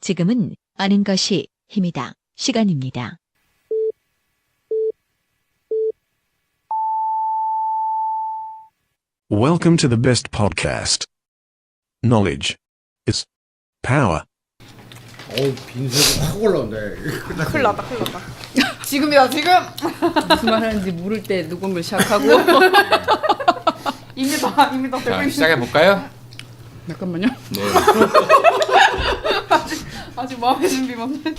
지금은 아는 것이 힘이다. 시간입니다. Welcome to the best podcast. Knowledge. It's power. 빈세가 확 올라온다. 큰일 났다. 지금이다, 지금! 무슨 말 하는지 모를 때 녹음을 시작하고. 이미 다 되고 자, 있는. 시작해볼까요? 잠깐만요. 네. 아직 마음의 준비만 해.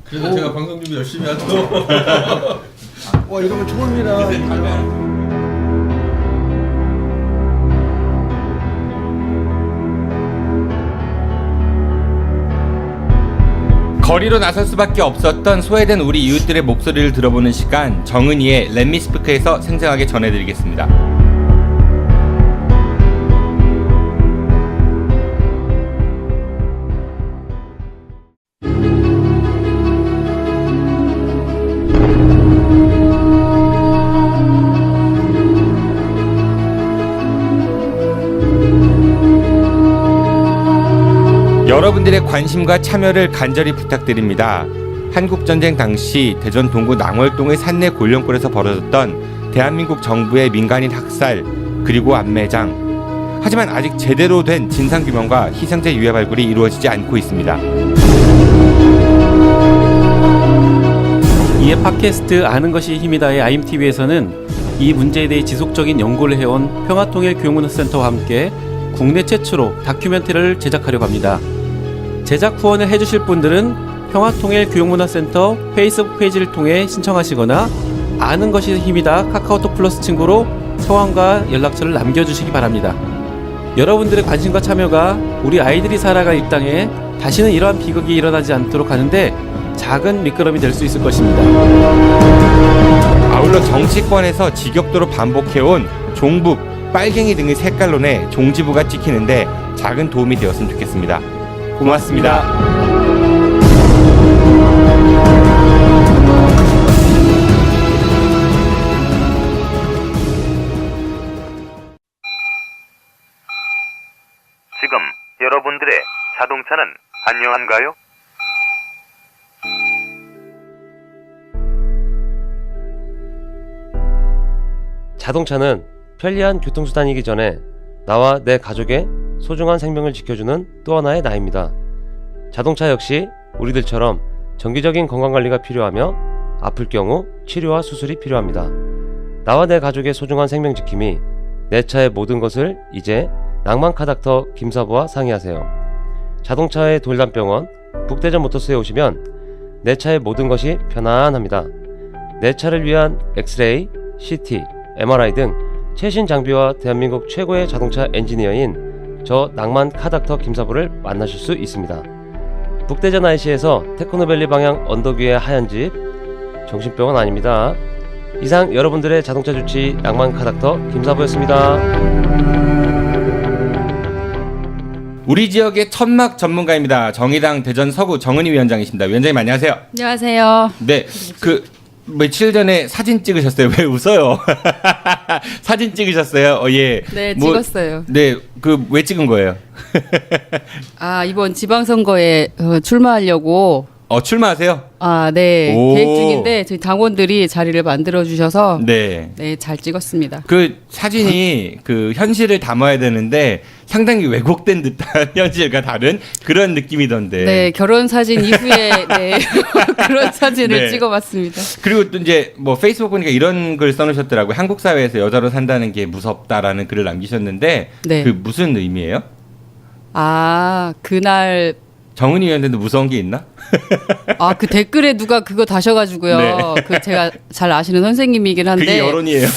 그래서 제가 방송 준비 열심히 하죠. 와, 이러면 처음이라. 거리로 나설 수밖에 없었던 소외된 우리 이웃들의 목소리를 들어보는 시간, 정은이의 렛미스피크에서 생생하게 전해드리겠습니다. 여러분들의 관심과 참여를 간절히 부탁드립니다. 한국전쟁 당시 대전 동구 낭월동의 산내 골령골에서 벌어졌던 대한민국 정부의 민간인 학살 그리고 안매장. 하지만 아직 제대로 된 진상규명과 희생자 유해 발굴이 이루어지지 않고 있습니다. 이에 팟캐스트 아는 것이 힘이다의 IMTV에서는 이 문제에 대해 지속적인 연구를 해온 평화통일교육문화센터와 함께 국내 최초로 다큐멘터리를 제작하려고 합니다. 제작 후원을 해주실 분들은 평화통일교육문화센터 페이스북 페이지를 통해 신청하시거나 아는 것이 힘이다 카카오톡 플러스 친구로 성함과 연락처를 남겨주시기 바랍니다. 여러분들의 관심과 참여가 우리 아이들이 살아갈 이 땅에 다시는 이러한 비극이 일어나지 않도록 하는데 작은 미끄럼이 될 수 있을 것입니다. 아울러 정치권에서 지겹도록 반복해온 종북, 빨갱이 등의 색깔론에 종지부가 찍히는데 작은 도움이 되었으면 좋겠습니다. 고맙습니다. 지금 여러분들의 자동차는 안녕한가요? 자동차는 편리한 교통수단이기 전에 나와 내 가족의 소중한 생명을 지켜주는 또 하나의 나입니다. 자동차 역시 우리들처럼 정기적인 건강관리가 필요하며 아플 경우 치료와 수술이 필요합니다. 나와 내 가족의 소중한 생명 지킴이 내 차의 모든 것을 이제 낭만카닥터 김사부와 상의하세요. 자동차의 돌담병원 북대전 모터스에 오시면 내 차의 모든 것이 편안합니다. 내 차를 위한 엑스레이, CT, MRI 등 최신 장비와 대한민국 최고의 자동차 엔지니어인 저 낭만 카닥터 김사부를 만나실 수 있습니다. 북대전 IC에서 테크노밸리 방향 언덕 위의 하얀 집, 정신병원 아닙니다. 이상 여러분들의 자동차 주치 낭만 카닥터 김사부였습니다. 우리 지역의 천막 전문가입니다. 정의당 대전 서구 정은희 위원장이십니다. 위원장님 안녕하세요. 안녕하세요. 네, 며칠 전에 사진 찍으셨어요. 왜 웃어요? 사진 찍으셨어요? 예. 네, 찍었어요. 네, 왜 찍은 거예요? 이번 지방선거에 출마하려고. 출마하세요? 네. 오. 계획 중인데 저희 당원들이 자리를 만들어 주셔서 네, 잘 찍었습니다. 그 사진이 현실을 담아야 되는데 상당히 왜곡된 듯한 현실과 다른 그런 느낌이던데. 네, 결혼 사진 이후에 그런 사진을 네. 찍어봤습니다. 그리고 또 이제 페이스북 보니까 이런 글 써놓으셨더라고요. 한국 사회에서 여자로 산다는 게 무섭다라는 글을 남기셨는데 네. 무슨 의미예요? 그날 정은희 위원장도 무서운 게 있나? 그 댓글에 누가 그거 다셔가지고요. 네. 제가 잘 아시는 선생님이긴 한데. 그게 여론이에요.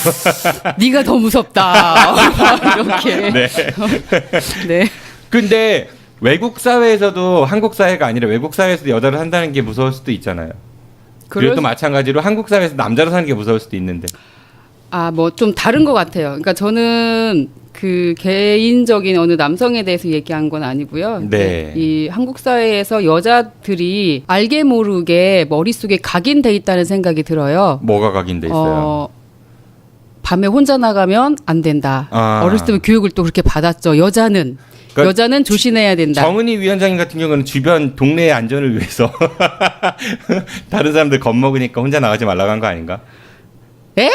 네가 더 무섭다. 이렇게. 네. 네. 근데 외국 사회에서도 한국 사회가 아니라 외국 사회에서도 여자로 산다는 게 무서울 수도 있잖아요. 그리고 또 마찬가지로 한국 사회에서 남자로 사는 게 무서울 수도 있는데. 좀 다른 것 같아요. 그러니까 저는 그 개인적인 어느 남성에 대해서 얘기한 건 아니고요. 네. 이 한국 사회에서 여자들이 알게 모르게 머릿속에 각인돼 있다는 생각이 들어요. 뭐가 각인돼 있어요? 밤에 혼자 나가면 안 된다. 아. 어렸을 때 교육을 또 그렇게 받았죠. 여자는 그러니까 여자는 조심해야 된다. 정은희 위원장님 같은 경우는 주변 동네의 안전을 위해서 다른 사람들 겁먹으니까 혼자 나가지 말라고 한 거 아닌가? 에?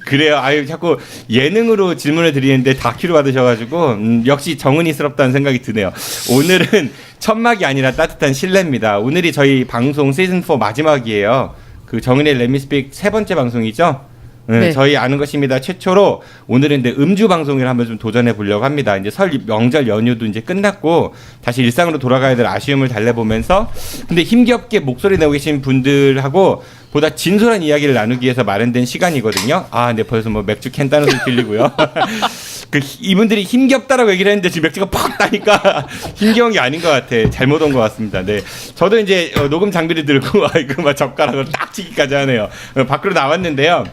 그래요. 아유 자꾸 예능으로 질문을 드리는데 다큐로 받으셔가지고 역시 정은이스럽다는 생각이 드네요. 오늘은 천막이 아니라 따뜻한 실내입니다. 오늘이 저희 방송 시즌 4 마지막이에요. 그 정은의 레미스픽 3번째 방송이죠. 네, 저희 아는 것입니다. 최초로 오늘은 이제 음주 방송을 한번 좀 도전해 보려고 합니다. 이제 설 명절 연휴도 이제 끝났고 다시 일상으로 돌아가야 될 아쉬움을 달래보면서 근데 힘겹게 목소리 내고 계신 분들하고 보다 진솔한 이야기를 나누기 위해서 마련된 시간이거든요. 아, 네 벌써 뭐 맥주 캔 따는 소리 들리고요. 그 이분들이 힘겹다라고 얘기를 했는데 지금 맥주가 팍 따니까 힘겨운 게 아닌 것 같아. 잘못 온 것 같습니다. 네, 저도 이제 녹음 장비를 들고 아이고 막 젓가락으로 딱 치기까지 하네요. 밖으로 나왔는데요.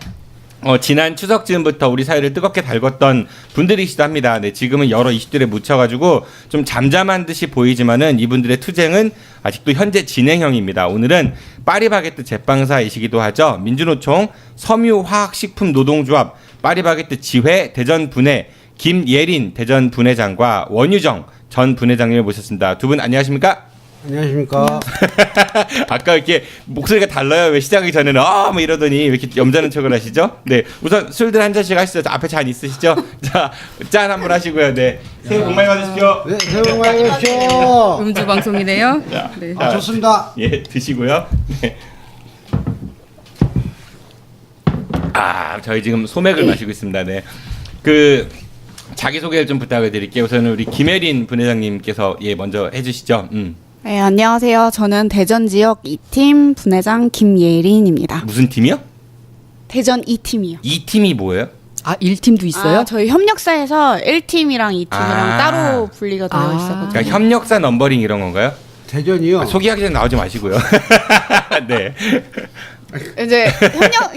지난 추석 즈음부터 우리 사회를 뜨겁게 달궜던 분들이시도 합니다. 네, 지금은 여러 이슈들에 묻혀가지고 좀 잠잠한 듯이 보이지만은 이분들의 투쟁은 아직도 현재 진행형입니다. 오늘은 파리바게뜨 제빵사이시기도 하죠. 민주노총 섬유화학식품노동조합 파리바게뜨 지회 대전 분회 김예린 대전 분회장과 원유정 전 분회장님을 모셨습니다. 두 분 안녕하십니까? 안녕하십니까. 아까 이렇게 목소리가 달라요. 왜 시작하기 전에는 뭐 이러더니 왜 이렇게 염자는 척을 하시죠? 네, 우선 술들 한 잔씩 하시죠. 앞에 잔 있으시죠? 자, 짠 한번 하시고요. 네, 새해 복 많이 받으십시오. 네, 새해 복 많이 받으십시오. 음주 방송이네요. 자, 네. 아, 좋습니다. 예, 드시고요. 네. 저희 지금 소맥을 마시고 있습니다. 네, 그 자기 소개를 좀 부탁을 드릴게요. 우선은 우리 김혜린 분회장님께서 먼저 해주시죠. 네, 안녕하세요. 저는 대전 지역 2팀 분회장 김예린입니다. 무슨 팀이요? 대전 2팀이요. 이 팀이 뭐예요? 아, 1팀도 있어요? 저희 협력사에서 1팀이랑 2팀이랑 아. 따로 분리가 되어 있어가지고. 그러니까 협력사 넘버링 이런 건가요? 대전이요. 소개하기 전에 나오지 마시고요. 네. 이제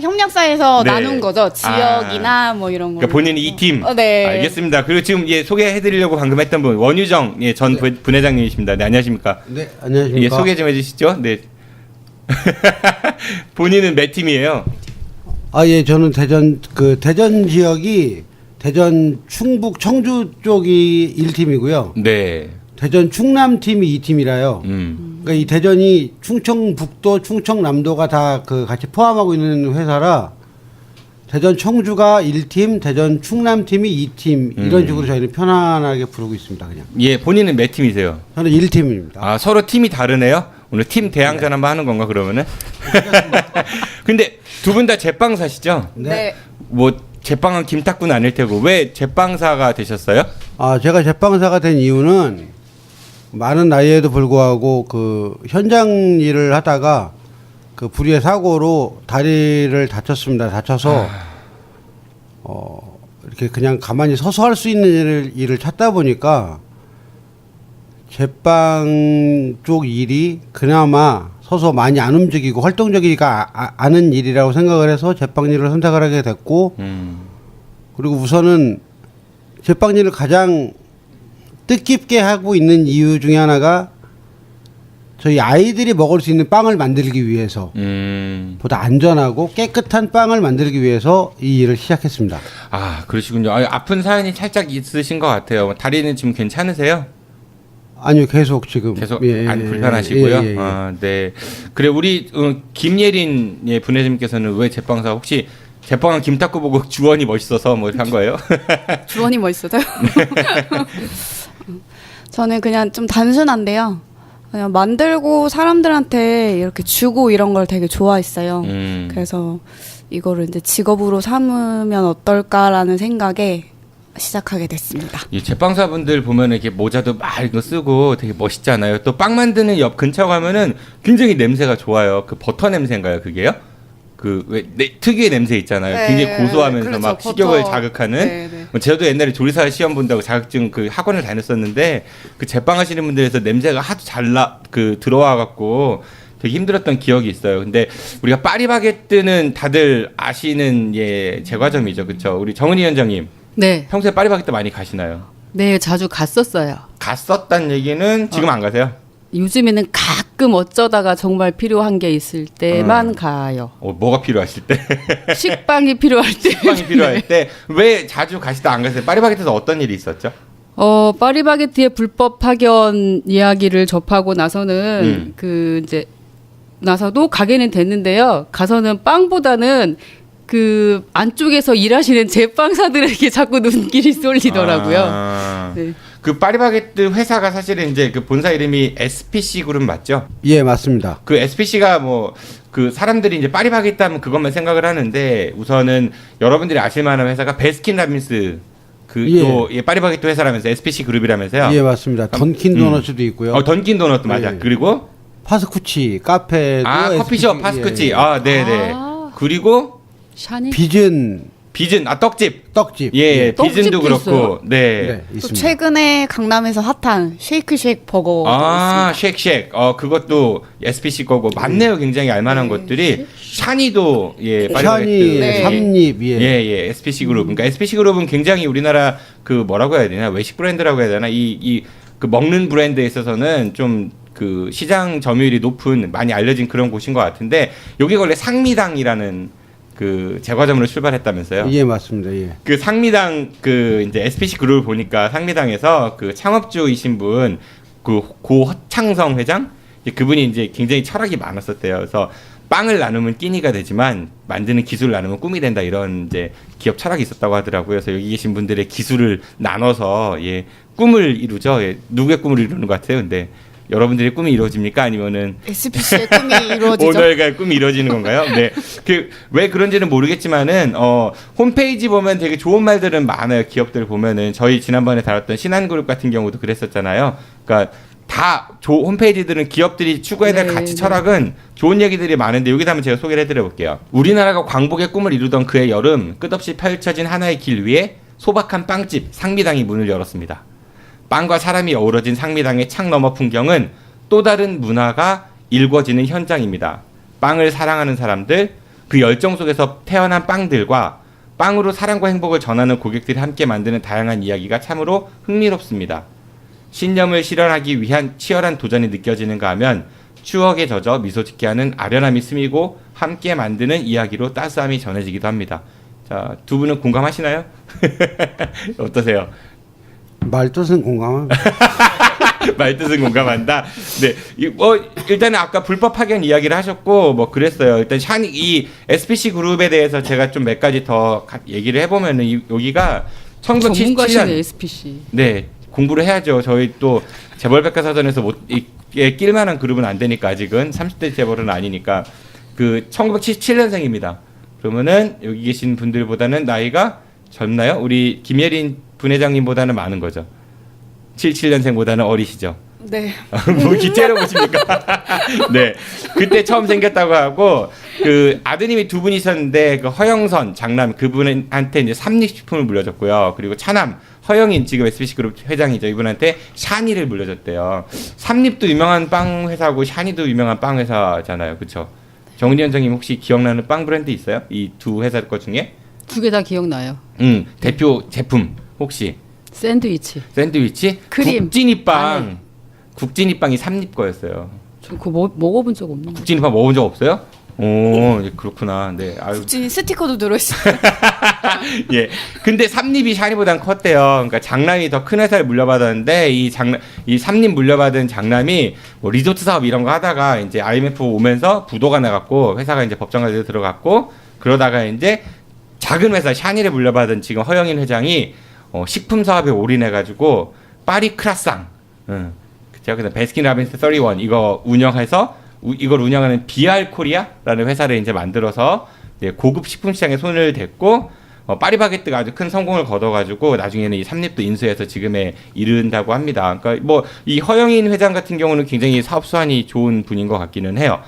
협력사에서 네. 나눈 거죠. 지역이나 뭐 이런 거. 그러니까 본인이 이 팀. 네. 알겠습니다. 그리고 지금 소개해드리려고 방금 했던 분 원유정 전 분회장님이십니다. 네, 안녕하십니까? 네, 안녕하십니까. 소개 좀 해주시죠. 네. 본인은 몇 팀이에요? 예, 저는 대전 지역이 대전 충북 청주 쪽이 1팀이고요. 네. 대전 충남 팀이 2팀이라요. 그러니까 이 대전이 충청북도, 충청남도가 다 같이 포함하고 있는 회사라 대전 청주가 1팀, 대전 충남팀이 2팀 이런 식으로 저희는 편안하게 부르고 있습니다. 그냥. 예, 본인은 몇 팀이세요? 저는 1팀입니다. 서로 팀이 다르네요. 오늘 팀 대항전 한번 하는 건가 그러면은? 근데 두 분 다 제빵사시죠? 네. 뭐 제빵은 김탁구는 아닐 테고 왜 제빵사가 되셨어요? 제가 제빵사가 된 이유는 많은 나이에도 불구하고 현장 일을 하다가 불의의 사고로 다리를 다쳐서 이렇게 그냥 가만히 서서 할 수 있는 일을 찾다 보니까 제빵 쪽 일이 그나마 서서 많이 안 움직이고 활동적이지가 않은 일이라고 생각을 해서 제빵 일을 선택을 하게 됐고 그리고 우선은 제빵 일을 가장 뜻깊게 하고 있는 이유 중에 하나가 저희 아이들이 먹을 수 있는 빵을 만들기 위해서 보다 안전하고 깨끗한 빵을 만들기 위해서 이 일을 시작했습니다. 그러시군요. 아픈 사연이 살짝 있으신 것 같아요. 다리는 지금 괜찮으세요? 아니요, 계속 지금 안 불편하시고요. 예. 네. 그래 우리 김예린 분회장님께서는 왜 제빵사 혹시 제빵한 김탁구 보고 주원이 멋있어서 뭐 한 거예요? 주원이 멋있어서요? 저는 그냥 좀 단순한데요. 그냥 만들고 사람들한테 이렇게 주고 이런 걸 되게 좋아했어요. 그래서 이거를 이제 직업으로 삼으면 어떨까라는 생각에 시작하게 됐습니다. 이 제빵사분들 보면 이렇게 모자도 막 이거 쓰고 되게 멋있잖아요. 또 빵 만드는 옆 근처 가면은 굉장히 냄새가 좋아요. 버터 냄새인가요, 그게요? 특유의 냄새 있잖아요. 네, 굉장히 고소하면서 그렇죠. 막 식욕을 버터. 자극하는. 네. 저도 옛날에 조리사 시험 본다고 자격증 학원을 다녔었는데 제빵 하시는 분들에서 냄새가 하도 들어와 갖고 되게 힘들었던 기억이 있어요. 근데 우리가 파리바게뜨는 다들 아시는 제과점이죠, 그렇죠? 우리 정은희 위원장님. 네. 평소에 파리바게뜨 많이 가시나요? 네, 자주 갔었어요. 갔었단 얘기는 지금 안 가세요? 요즘에는 가끔 어쩌다가 정말 필요한 게 있을 때만 가요. 뭐가 필요하실 때? 식빵이 필요할 때. 식빵이 필요할 때. 왜 자주 가시다 안 가세요? 파리바게뜨에서 어떤 일이 있었죠? 파리바게뜨의 불법 파견 이야기를 접하고 나서는 나서도 가게는 됐는데요. 가서는 빵보다는 그 안쪽에서 일하시는 제빵사들에게 자꾸 눈길이 쏠리더라고요. 네. 그 파리바게뜨 회사가 사실은 이제 그 본사 이름이 SPC 그룹 맞죠? 예, 맞습니다. 그 SPC가 뭐 그 사람들이 이제 파리바게뜨 하면 그것만 생각을 하는데 우선은 여러분들이 아실 만한 회사가 베스킨라빈스 또 파리바게뜨 회사라면서 SPC 그룹이라면서요? 예, 맞습니다. 던킨 도너츠도 있고요. 던킨 도너츠 맞아. 예. 그리고 파스쿠치 카페도 커피숍 파스쿠치. 네네. 그리고 샤니 비즌 떡집. 예, 비즌도 그렇고. 있어요? 네. 또 최근에 강남에서 핫한 쉐이크쉑 버거. 쉐이크쉑. 그것도 SPC 거고 많네요. 굉장히 알만한 것들이. 샤니도 파리바게뜨. 삼립 SPC 그룹. 그러니까 SPC 그룹은 굉장히 우리나라 그 뭐라고 해야 되나? 외식 브랜드라고 해야 되나? 그 먹는 브랜드에 있어서는 좀 그 시장 점유율이 높은 많이 알려진 그런 곳인 것 같은데 여기가 원래 상미당이라는 그 제과점으로 출발했다면서요? 예, 맞습니다. 예. 그 상미당 그 이제 SPC 그룹을 보니까 상미당에서 그 창업주이신 분 그 고허창성 회장 그분이 이제 굉장히 철학이 많았었대요. 그래서 빵을 나누면 끼니가 되지만 만드는 기술을 나누면 꿈이 된다 이런 이제 기업 철학이 있었다고 하더라고요. 그래서 여기 계신 분들의 기술을 나눠서 꿈을 이루죠. 누구의 꿈을 이루는 것 같아요? 근데 여러분들의 꿈이 이루어집니까? 아니면은 SPC의 꿈이 이루어지죠. 오너의 꿈이 이루어지는 건가요? 네. 왜 그런지는 모르겠지만은 홈페이지 보면 되게 좋은 말들은 많아요. 기업들 보면은 저희 지난번에 다뤘던 신한그룹 같은 경우도 그랬었잖아요. 그러니까 다 홈페이지들은 기업들이 추구해야 될 가치 철학은 좋은 얘기들이 많은데 여기다 한번 제가 소개를 해드려 볼게요. 우리나라가 광복의 꿈을 이루던 그의 여름 끝없이 펼쳐진 하나의 길 위에 소박한 빵집 상미당이 문을 열었습니다. 빵과 사람이 어우러진 상미당의 창 너머 풍경은 또 다른 문화가 일궈지는 현장입니다. 빵을 사랑하는 사람들, 그 열정 속에서 태어난 빵들과 빵으로 사랑과 행복을 전하는 고객들이 함께 만드는 다양한 이야기가 참으로 흥미롭습니다. 신념을 실현하기 위한 치열한 도전이 느껴지는가 하면 추억에 젖어 미소 짓게 하는 아련함이 스미고 함께 만드는 이야기로 따스함이 전해지기도 합니다. 자, 두 분은 공감하시나요? 어떠세요? 말뜻은 공감합니다. 말뜻은 공감한다. 네, 일단은 아까 불법 파견 이야기를 하셨고 뭐 그랬어요. 일단 이 SPC 그룹에 대해서 제가 좀 몇 가지 더 얘기를 해보면은 여기가 1977년 SPC. 네, 공부를 해야죠. 저희 또 재벌백과사전에서 낄만한 그룹은 안 되니까 아직은 30대 재벌은 아니니까 그 1977년생입니다. 그러면은 여기 계신 분들보다는 나이가 젊나요? 우리 김예린 부회장님보다는 많은 거죠. 77년생보다는 어리시죠. 네. 뭐 기체로 보십니까? 네. 그때 처음 생겼다고 하고 그 아드님이 두 분이 있었는데 그 허영선 장남 그분한테 이제 삼립식품을 물려줬고요. 그리고 차남 허영인 지금 SPC 그룹 회장이죠. 이분한테 샤니를 물려줬대요. 삼립도 유명한 빵 회사고 샤니도 유명한 빵 회사잖아요. 그렇죠? 정은희 원장님 혹시 기억나는 빵 브랜드 있어요? 이 두 회사 것 중에? 두 개 다 기억나요. 대표 제품 혹시? 샌드위치? 크림? 국진이빵이 삼립 거였어요. 저 그거 먹어본 적 없는 거. 국진이빵 먹어본 적 없어요? 오, 그렇구나. 네. 국진이 스티커도 들어있어요. 예. 근데 삼립이 샤니보단 컸대요. 그러니까 장남이 더 큰 회사를 물려받았는데 이 삼립 물려받은 장남이 뭐 리조트 사업 이런 거 하다가 이제 IMF 오면서 부도가 나갔고 회사가 이제 법정까지 들어갔고 그러다가 이제 작은 회사 샤니를 물려받은 지금 허영인 회장이 식품 사업에 올인해가지고 파리 크라상, 제가 그래서 베스킨라빈스 31 이거 운영해서 이걸 운영하는 BR 코리아라는 회사를 이제 만들어서 고급 식품 시장에 손을 댔고 파리바게뜨가 아주 큰 성공을 거둬가지고 나중에는 이 삼립도 인수해서 지금에 이른다고 합니다. 그러니까 뭐 이 허영인 회장 같은 경우는 굉장히 사업 수완이 좋은 분인 것 같기는 해요.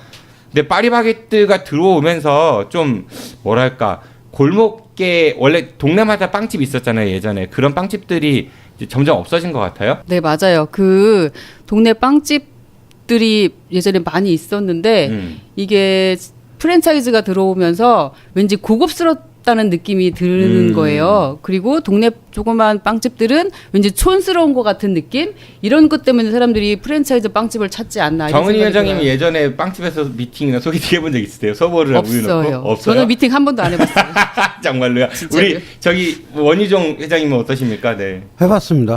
근데 파리바게뜨가 들어오면서 좀 뭐랄까 골목에 원래 동네마다 빵집 있었잖아요 예전에. 그런 빵집들이 이제 점점 없어진 것 같아요. 네 맞아요. 그 동네 빵집들이 예전에 많이 있었는데 이게 프랜차이즈가 들어오면서 왠지 고급스럽다 없다는 느낌이 드는 거예요. 그리고 동네 조그만 빵집들은 왠지 촌스러운 것 같은 느낌? 이런 것 때문에 사람들이 프랜차이즈 빵집을 찾지 않나. 이런 정은희 생각이 회장님이 들어요. 예전에 빵집에서 미팅이나 소개팅 해본 적 있으세요? 소보를 하고 없어요. 없어요? 저는 미팅 한 번도 안 해봤어요. 정말로요? 진짜로요? 우리 저기 원희종 회장님은 어떠십니까? 네. 해봤습니다.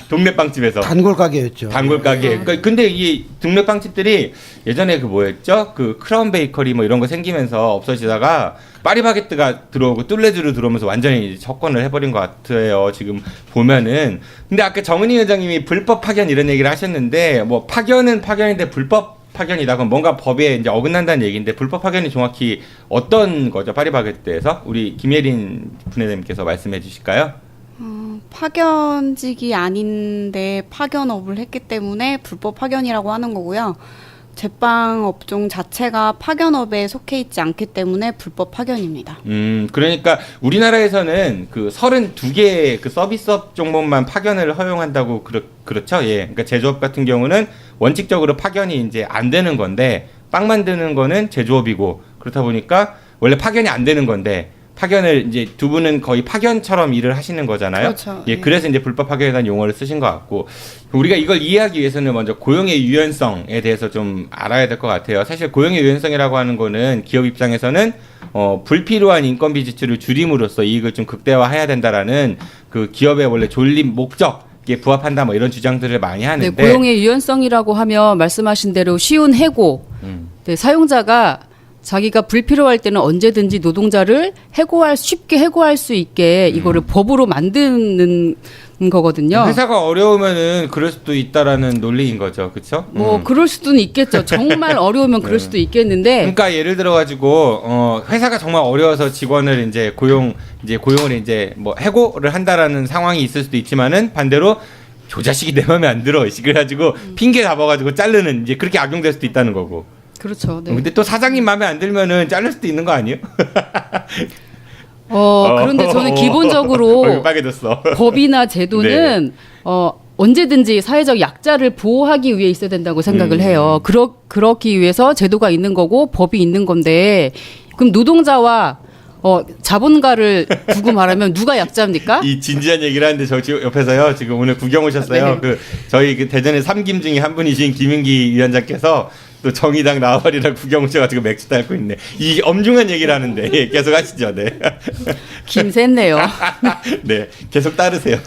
동네 빵집에서. 단골 가게였죠. 단골 가게. 근데 이 동네 빵집들이 예전에 그 뭐였죠? 그 크라운 베이커리 뭐 이런 거 생기면서 없어지다가 파리바게뜨가 들어오고 뚫레즈로 들어오면서 완전히 접근을 해버린 것 같아요. 지금 보면은. 근데 아까 정은희 회장님이 불법 파견 이런 얘기를 하셨는데 뭐 파견은 파견인데 불법 파견이다. 그럼 뭔가 법에 이제 어긋난다는 얘기인데 불법 파견이 정확히 어떤 거죠? 파리바게뜨에서 우리 김예린 분회장님께서 말씀해 주실까요? 파견직이 아닌데 파견업을 했기 때문에 불법 파견이라고 하는 거고요. 제빵 업종 자체가 파견업에 속해 있지 않기 때문에 불법 파견입니다. 그러니까 우리나라에서는 그 32개 그 서비스업 종목만 파견을 허용한다고 그렇죠? 예. 그러니까 제조업 같은 경우는 원칙적으로 파견이 이제 안 되는 건데 빵 만드는 거는 제조업이고 그렇다 보니까 원래 파견이 안 되는 건데 파견을 이제 두 분은 거의 파견처럼 일을 하시는 거잖아요. 그렇죠. 예, 그래서 이제 불법 파견에 대한 용어를 쓰신 것 같고 우리가 이걸 이해하기 위해서는 먼저 고용의 유연성에 대해서 좀 알아야 될 것 같아요. 사실 고용의 유연성이라고 하는 거는 기업 입장에서는 불필요한 인건비 지출을 줄임으로써 이익을 좀 극대화해야 된다라는 그 기업의 원래 존립 목적에 부합한다 뭐 이런 주장들을 많이 하는데 네, 고용의 유연성이라고 하면 말씀하신 대로 쉬운 해고, 네, 사용자가 자기가 불필요할 때는 언제든지 노동자를 쉽게 해고할 수 있게 이거를 법으로 만드는 거거든요. 회사가 어려우면은 그럴 수도 있다라는 논리인 거죠, 그렇죠? 뭐 그럴 수도 있겠죠. 정말 어려우면 그럴 수도 있겠는데. 그러니까 예를 들어 가지고 회사가 정말 어려워서 직원을 이제 고용을 이제 뭐 해고를 한다라는 상황이 있을 수도 있지만은 반대로 저 자식이 내 마음에 안 들어. 그래가지고 핑계 잡아가지고 자르는 이제 그렇게 악용될 수도 있다는 거고. 그렇죠. 네. 근데 또 사장님 마음에 안 들면은 자를 수도 있는 거 아니에요? 그런데 저는 기본적으로 빨개졌어. 법이나 제도는 언제든지 사회적 약자를 보호하기 위해 있어야 된다고 생각을 해요. 그렇기 위해서 제도가 있는 거고 법이 있는 건데 그럼 노동자와 자본가를 두고 말하면 누가 약자입니까? 이 진지한 얘기를 하는데 저 지금 옆에서요. 지금 오늘 구경 오셨어요. 네. 저희 대전의 3김 중에 한 분이신 김윤기 위원장께서 또 정의당 나와버리라 구경 오셔가지고 맥주 따고 있네. 이 엄중한 얘기를 하는데 예, 계속 하시죠. 네. 김샜네요. 네, 계속 따르세요.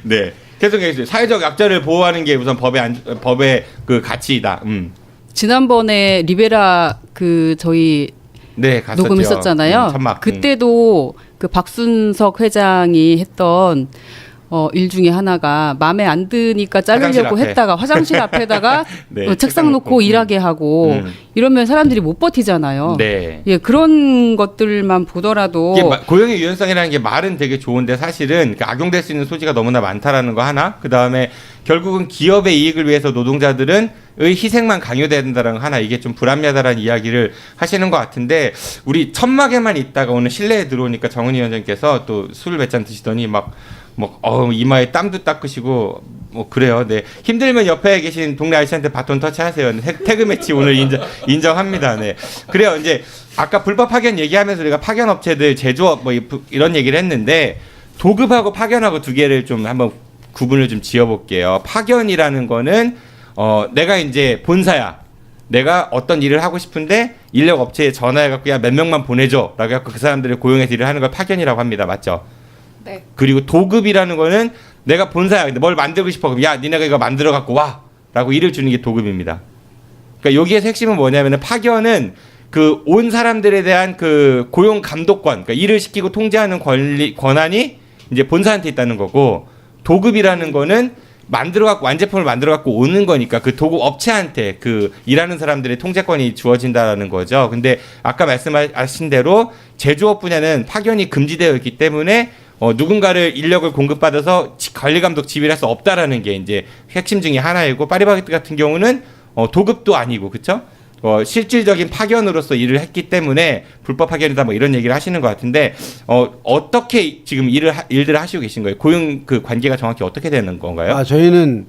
네, 계속 해주세요. 사회적 약자를 보호하는 게 우선 법의 그 가치이다. 지난번에 리베라 저희 네, 갔었죠. 녹음했었잖아요. 그때도 그 박순석 회장이 했던 일 중에 하나가 마음에 안 드니까 자르려고 했다가 화장실 앞에다가 네, 책상 놓고 일하게 하고 이러면 사람들이 못 버티잖아요. 네. 예, 그런 것들만 보더라도 고용의 유연성이라는 게 말은 되게 좋은데 사실은 악용될 수 있는 소지가 너무나 많다라는 거 하나. 그 다음에 결국은 기업의 이익을 위해서 노동자들은 희생만 강요돼야 된다는 거 하나. 이게 좀 불합리하다라는 이야기를 하시는 것 같은데 우리 천막에만 있다가 오늘 실내에 들어오니까 정은희 위원장께서 또 술을 몇 잔 드시더니 이마에 땀도 닦으시고 그래요. 네. 힘들면 옆에 계신 동네 아저씨한테 바톤 터치하세요. 태그 매치 오늘 인정합니다. 네. 그래요. 이제 아까 불법 파견 얘기하면서 우리가 파견 업체들 제조업 이런 얘기를 했는데 도급하고 파견하고 두 개를 좀 한번 구분을 좀 지어볼게요. 파견이라는 거는 내가 이제 본사야. 내가 어떤 일을 하고 싶은데 인력 업체에 전화해갖고 야 몇 명만 보내줘라고 해갖고 그 사람들을 고용해서 일을 하는 걸 파견이라고 합니다. 맞죠? 네. 그리고 도급이라는 거는 내가 본사야. 근데 뭘 만들고 싶어. 그럼 야 니네가 이거 만들어 갖고 와. 라고 일을 주는 게 도급입니다. 그러니까 여기에서 핵심은 뭐냐면은 파견은 그 온 사람들에 대한 그 고용 감독권, 그러니까 일을 시키고 통제하는 권한이 이제 본사한테 있다는 거고 도급이라는 거는 완제품을 만들어 갖고 오는 거니까 그 도급 업체한테 그 일하는 사람들의 통제권이 주어진다라는 거죠. 근데 아까 말씀하신 대로 제조업 분야는 파견이 금지되어 있기 때문에 누군가를 인력을 공급받아서 관리 감독 지휘를 할 수 없다라는 게 이제 핵심 중에 하나이고 파리바게뜨 같은 경우는 도급도 아니고 그렇죠? 실질적인 파견으로서 일을 했기 때문에 불법 파견이다 뭐 이런 얘기를 하시는 것 같은데 어떻게 지금 일들을 하시고 계신 거예요? 고용 그 관계가 정확히 어떻게 되는 건가요? 저희는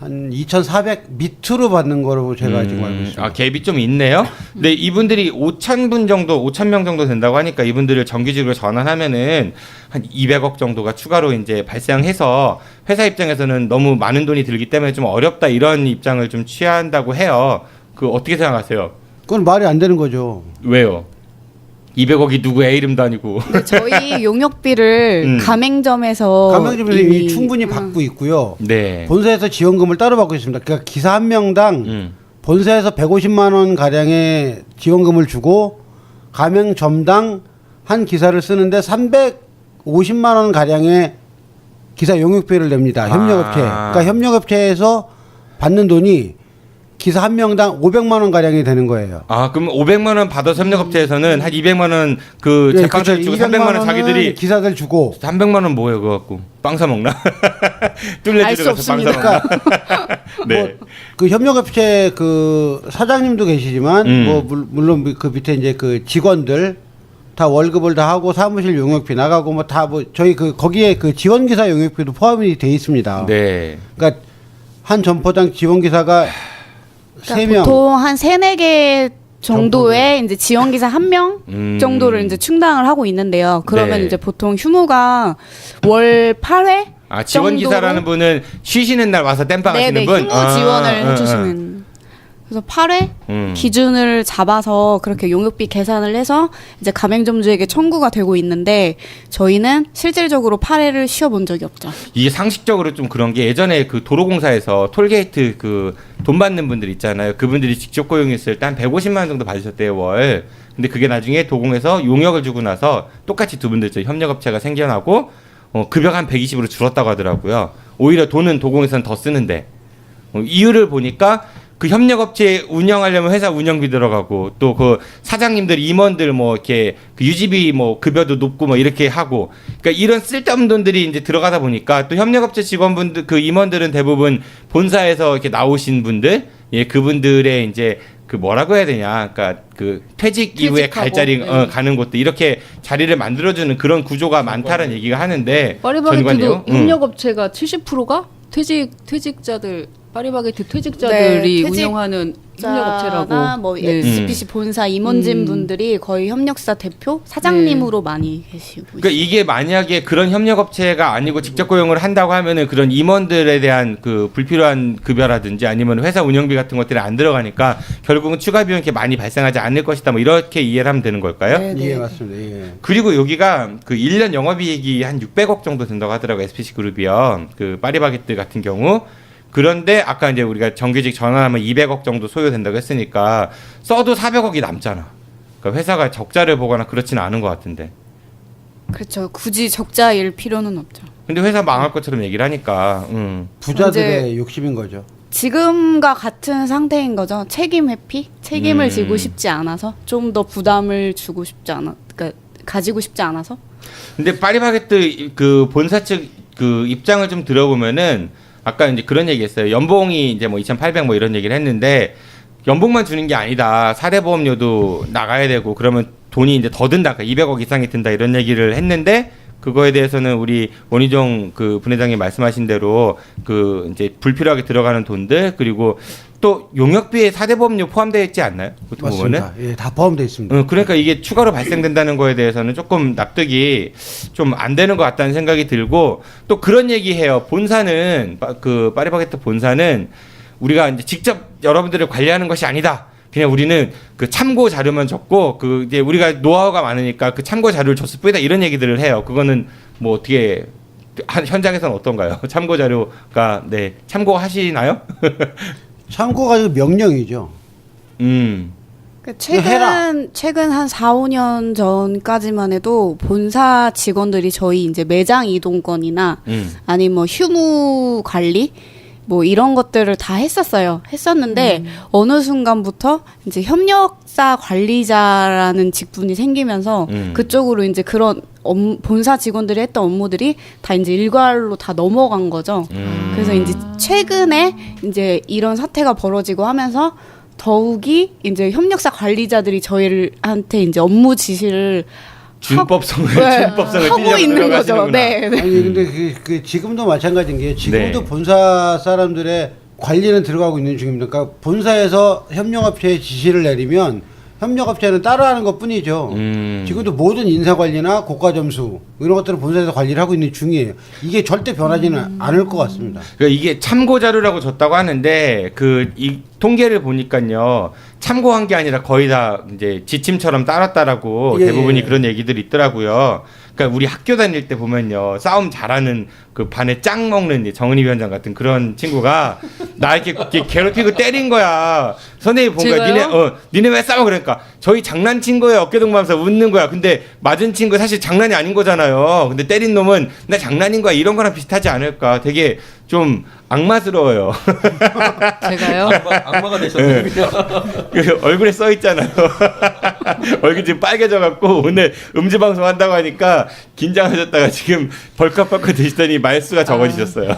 한 2,400 밑으로 받는 거로 제가 지금 알고 있습니다. 아, 갭이 좀 있네요. 근데 이분들이 5,000분 정도, 5,000명 정도 된다고 하니까 이분들을 정규직으로 전환하면은 한 200억 정도가 추가로 이제 발생해서 회사 입장에서는 너무 많은 돈이 들기 때문에 좀 어렵다 이런 입장을 좀 취한다고 해요. 그 어떻게 생각하세요? 그건 말이 안 되는 거죠. 왜요? 200억이 누구 애 이름도 아니고. 근데 저희 용역비를 가맹점에서 이미 충분히 받고 있고요. 네. 본사에서 지원금을 따로 받고 있습니다. 그러니까 기사 한 명당 본사에서 150만 원 가량의 지원금을 주고 가맹점당 한 기사를 쓰는데 350만 원 가량의 기사 용역비를 냅니다. 협력업체. 그러니까 협력업체에서 받는 돈이 기사 한 명당 500만 원 가량이 되는 거예요. 아, 그럼 500만 원 받아서 협력업체에서는 한 200만 원 그 네, 제빵들 주고 300만 원 자기들이 기사들 주고 300만 원 뭐예요, 그거 갖고? 빵 사 먹나? 뚫레집에 가서 빵 사 먹나? 네. 뭐 그 협력업체 그 사장님도 계시지만 뭐 물론 그 밑에 이제 그 직원들 다 월급을 다 하고 사무실 용역비 나가고 뭐 다 뭐 저희 그 거기에 그 지원기사 용역비도 포함이 돼 있습니다. 네. 그러니까 한 점포당 지원기사가 그러니까 3명 보통 한 3-4개 정도의 이제 지원기사 1명 정도를 이제 충당을 하고 있는데요. 그러면 네. 이제 보통 휴무가 월 8회 아, 지원기사라는 분은 쉬시는 날 와서 땜빵 하시는 분? 휴무 지원을 해주시는. 그래서 8회 기준을 잡아서 그렇게 용역비 계산을 해서 이제 가맹점주에게 청구가 되고 있는데 저희는 실질적으로 8회를 쉬어본 적이 없죠. 이게 상식적으로 좀 그런 게 예전에 그 도로공사에서 톨게이트 그 돈 받는 분들 있잖아요. 그분들이 직접 고용했을 때 한 150만 원 정도 받으셨대요, 월. 근데 그게 나중에 도공에서 용역을 주고 나서 똑같이 두 분들 협력업체가 생겨나고 급여가 한 120으로 줄었다고 하더라고요. 오히려 돈은 도공에서는 더 쓰는데 이유를 보니까 그 협력업체 운영하려면 회사 운영비 들어가고 또 그 사장님들 임원들 뭐 이렇게 그 유지비 뭐 급여도 높고 뭐 이렇게 하고 그러니까 이런 쓸데없는 돈들이 이제 들어가다 보니까 또 협력업체 직원분들 그 임원들은 대부분 본사에서 이렇게 나오신 분들 예 그분들의 이제 그 뭐라고 해야 되냐 그러니까 그 퇴직 이후에 갈 자리 가는 곳도 이렇게 자리를 만들어주는 그런 구조가 많다는 얘기가 하는데 파리바게트도 협력업체가 70%가 퇴직자들 파리바게트 퇴직자들이 네, 운영하는 협력업체라고. 뭐 네. SPC 본사 임원진 분들이 거의 협력사 대표 사장님으로 많이 계시고 그러니까 이게 만약에 그런 협력업체가 아니고 직접 고용을 한다고 하면은 그런 임원들에 대한 그 불필요한 급여라든지 아니면 회사 운영비 같은 것들이 안 들어가니까 결국은 추가 비용이 이렇게 많이 발생하지 않을 것이다. 뭐 이렇게 이해를 하면 되는 걸까요? 네, 네. 예, 맞습니다. 예. 그리고 여기가 그 1년 영업이익이 한 600억 정도 된다고 하더라고요. SPC 그룹이요. 그 파리바게뜨 같은 경우. 그런데 아까 이제 우리가 정규직 전환하면 200억 정도 소요된다고 했으니까 써도 400억이 남잖아. 그러니까 회사가 적자를 보거나 그렇지는 않은 것 같은데. 그렇죠. 굳이 적자일 필요는 없죠. 근데 회사 망할 것처럼 얘기를 하니까. 부자들의 욕심인 거죠. 지금과 같은 상태인 거죠. 책임 회피? 책임을 지고 싶지 않아서 좀 더 부담을 주고 싶지 않아. 그러니까 가지고 싶지 않아서. 근데 파리바게뜨 그 본사 측 그 입장을 좀 들어보면은 아까 이제 그런 얘기했어요. 연봉이 이제 뭐 2,800 뭐 이런 얘기를 했는데 연봉만 주는 게 아니다. 사대보험료도 나가야 되고 그러면 돈이 이제 더 든다. 그러니까 200억 이상이 든다 이런 얘기를 했는데 그거에 대해서는 우리 원희종 그 부회장님 말씀하신 대로 그 이제 불필요하게 들어가는 돈들 그리고 또 용역비에 사대보험료 포함되어 있지 않나요? 보통 맞습니다. 보면은? 예, 다 포함되어 있습니다. 그러니까 이게 추가로 발생된다는 거에 대해서는 조금 납득이 좀 안 되는 것 같다는 생각이 들고 또 그런 얘기해요. 본사는 그 파리바게뜨 본사는 우리가 이제 직접 여러분들을 관리하는 것이 아니다. 그냥 우리는 그 참고 자료만 적고 그 이제 우리가 노하우가 많으니까 그 참고 자료를 줬을 뿐이다 이런 얘기들을 해요. 그거는 뭐 어떻게 현장에서는 어떤가요? 참고 자료가 네 참고하시나요? 참고가 아니고 명령이죠. 최근 한 4, 5년 전까지만 해도 본사 직원들이 저희 이제 매장 이동권이나 아니면 뭐 휴무 관리 뭐 이런 것들을 다 했었는데 어느 순간부터 이제 협력사 관리자라는 직분이 생기면서 그쪽으로 이제 그런 본사 직원들이 했던 업무들이 다 이제 일괄로 다 넘어간 거죠. 그래서 이제 최근에 이제 이런 사태가 벌어지고 하면서 더욱이 이제 협력사 관리자들이 저희한테 이제 업무 지시를 준법성을 하고 있는 거죠. 네. 아니 근데 그 지금도 마찬가지인 게 지금도 네. 본사 사람들의 관리는 들어가고 있는 중입니다. 그러니까 본사에서 협력업체에 지시를 내리면 협력업체는 따라하는 것뿐이죠. 지금도 모든 인사관리나 고가점수 이런 것들을 본사에서 관리를 하고 있는 중이에요. 이게 절대 변하지는 않을 것 같습니다. 그러니까 이게 참고 자료라고 줬다고 하는데 이 통계를 보니까요. 참고한 게 아니라 거의 다 이제 지침처럼 따랐다라고 예, 대부분이 예. 그런 얘기들이 있더라고요. 그러니까 우리 학교 다닐 때 보면요. 싸움 잘하는 그 반에 짱 먹는 이제 정은희 위원장 같은 그런 친구가 나 이렇게 괴롭히고 때린 거야. 선생님이 본 거야. 제가요? 니네 왜 싸워? 그러니까 저희 장난친 거예요. 어깨 동무하면서 웃는 거야. 근데 맞은 친구 사실 장난이 아닌 거잖아요. 근데 때린 놈은 나 장난인 거야. 이런 거랑 비슷하지 않을까. 되게 좀 악마스러워요. 제가요? 악마가 되셨네요. 그 얼굴에 써 있잖아요. 얼굴 지금 빨개져갖고 오늘 음주 방송 한다고 하니까 긴장하셨다가 지금 벌컥벌컥 드시더니 말수가 적어지셨어요.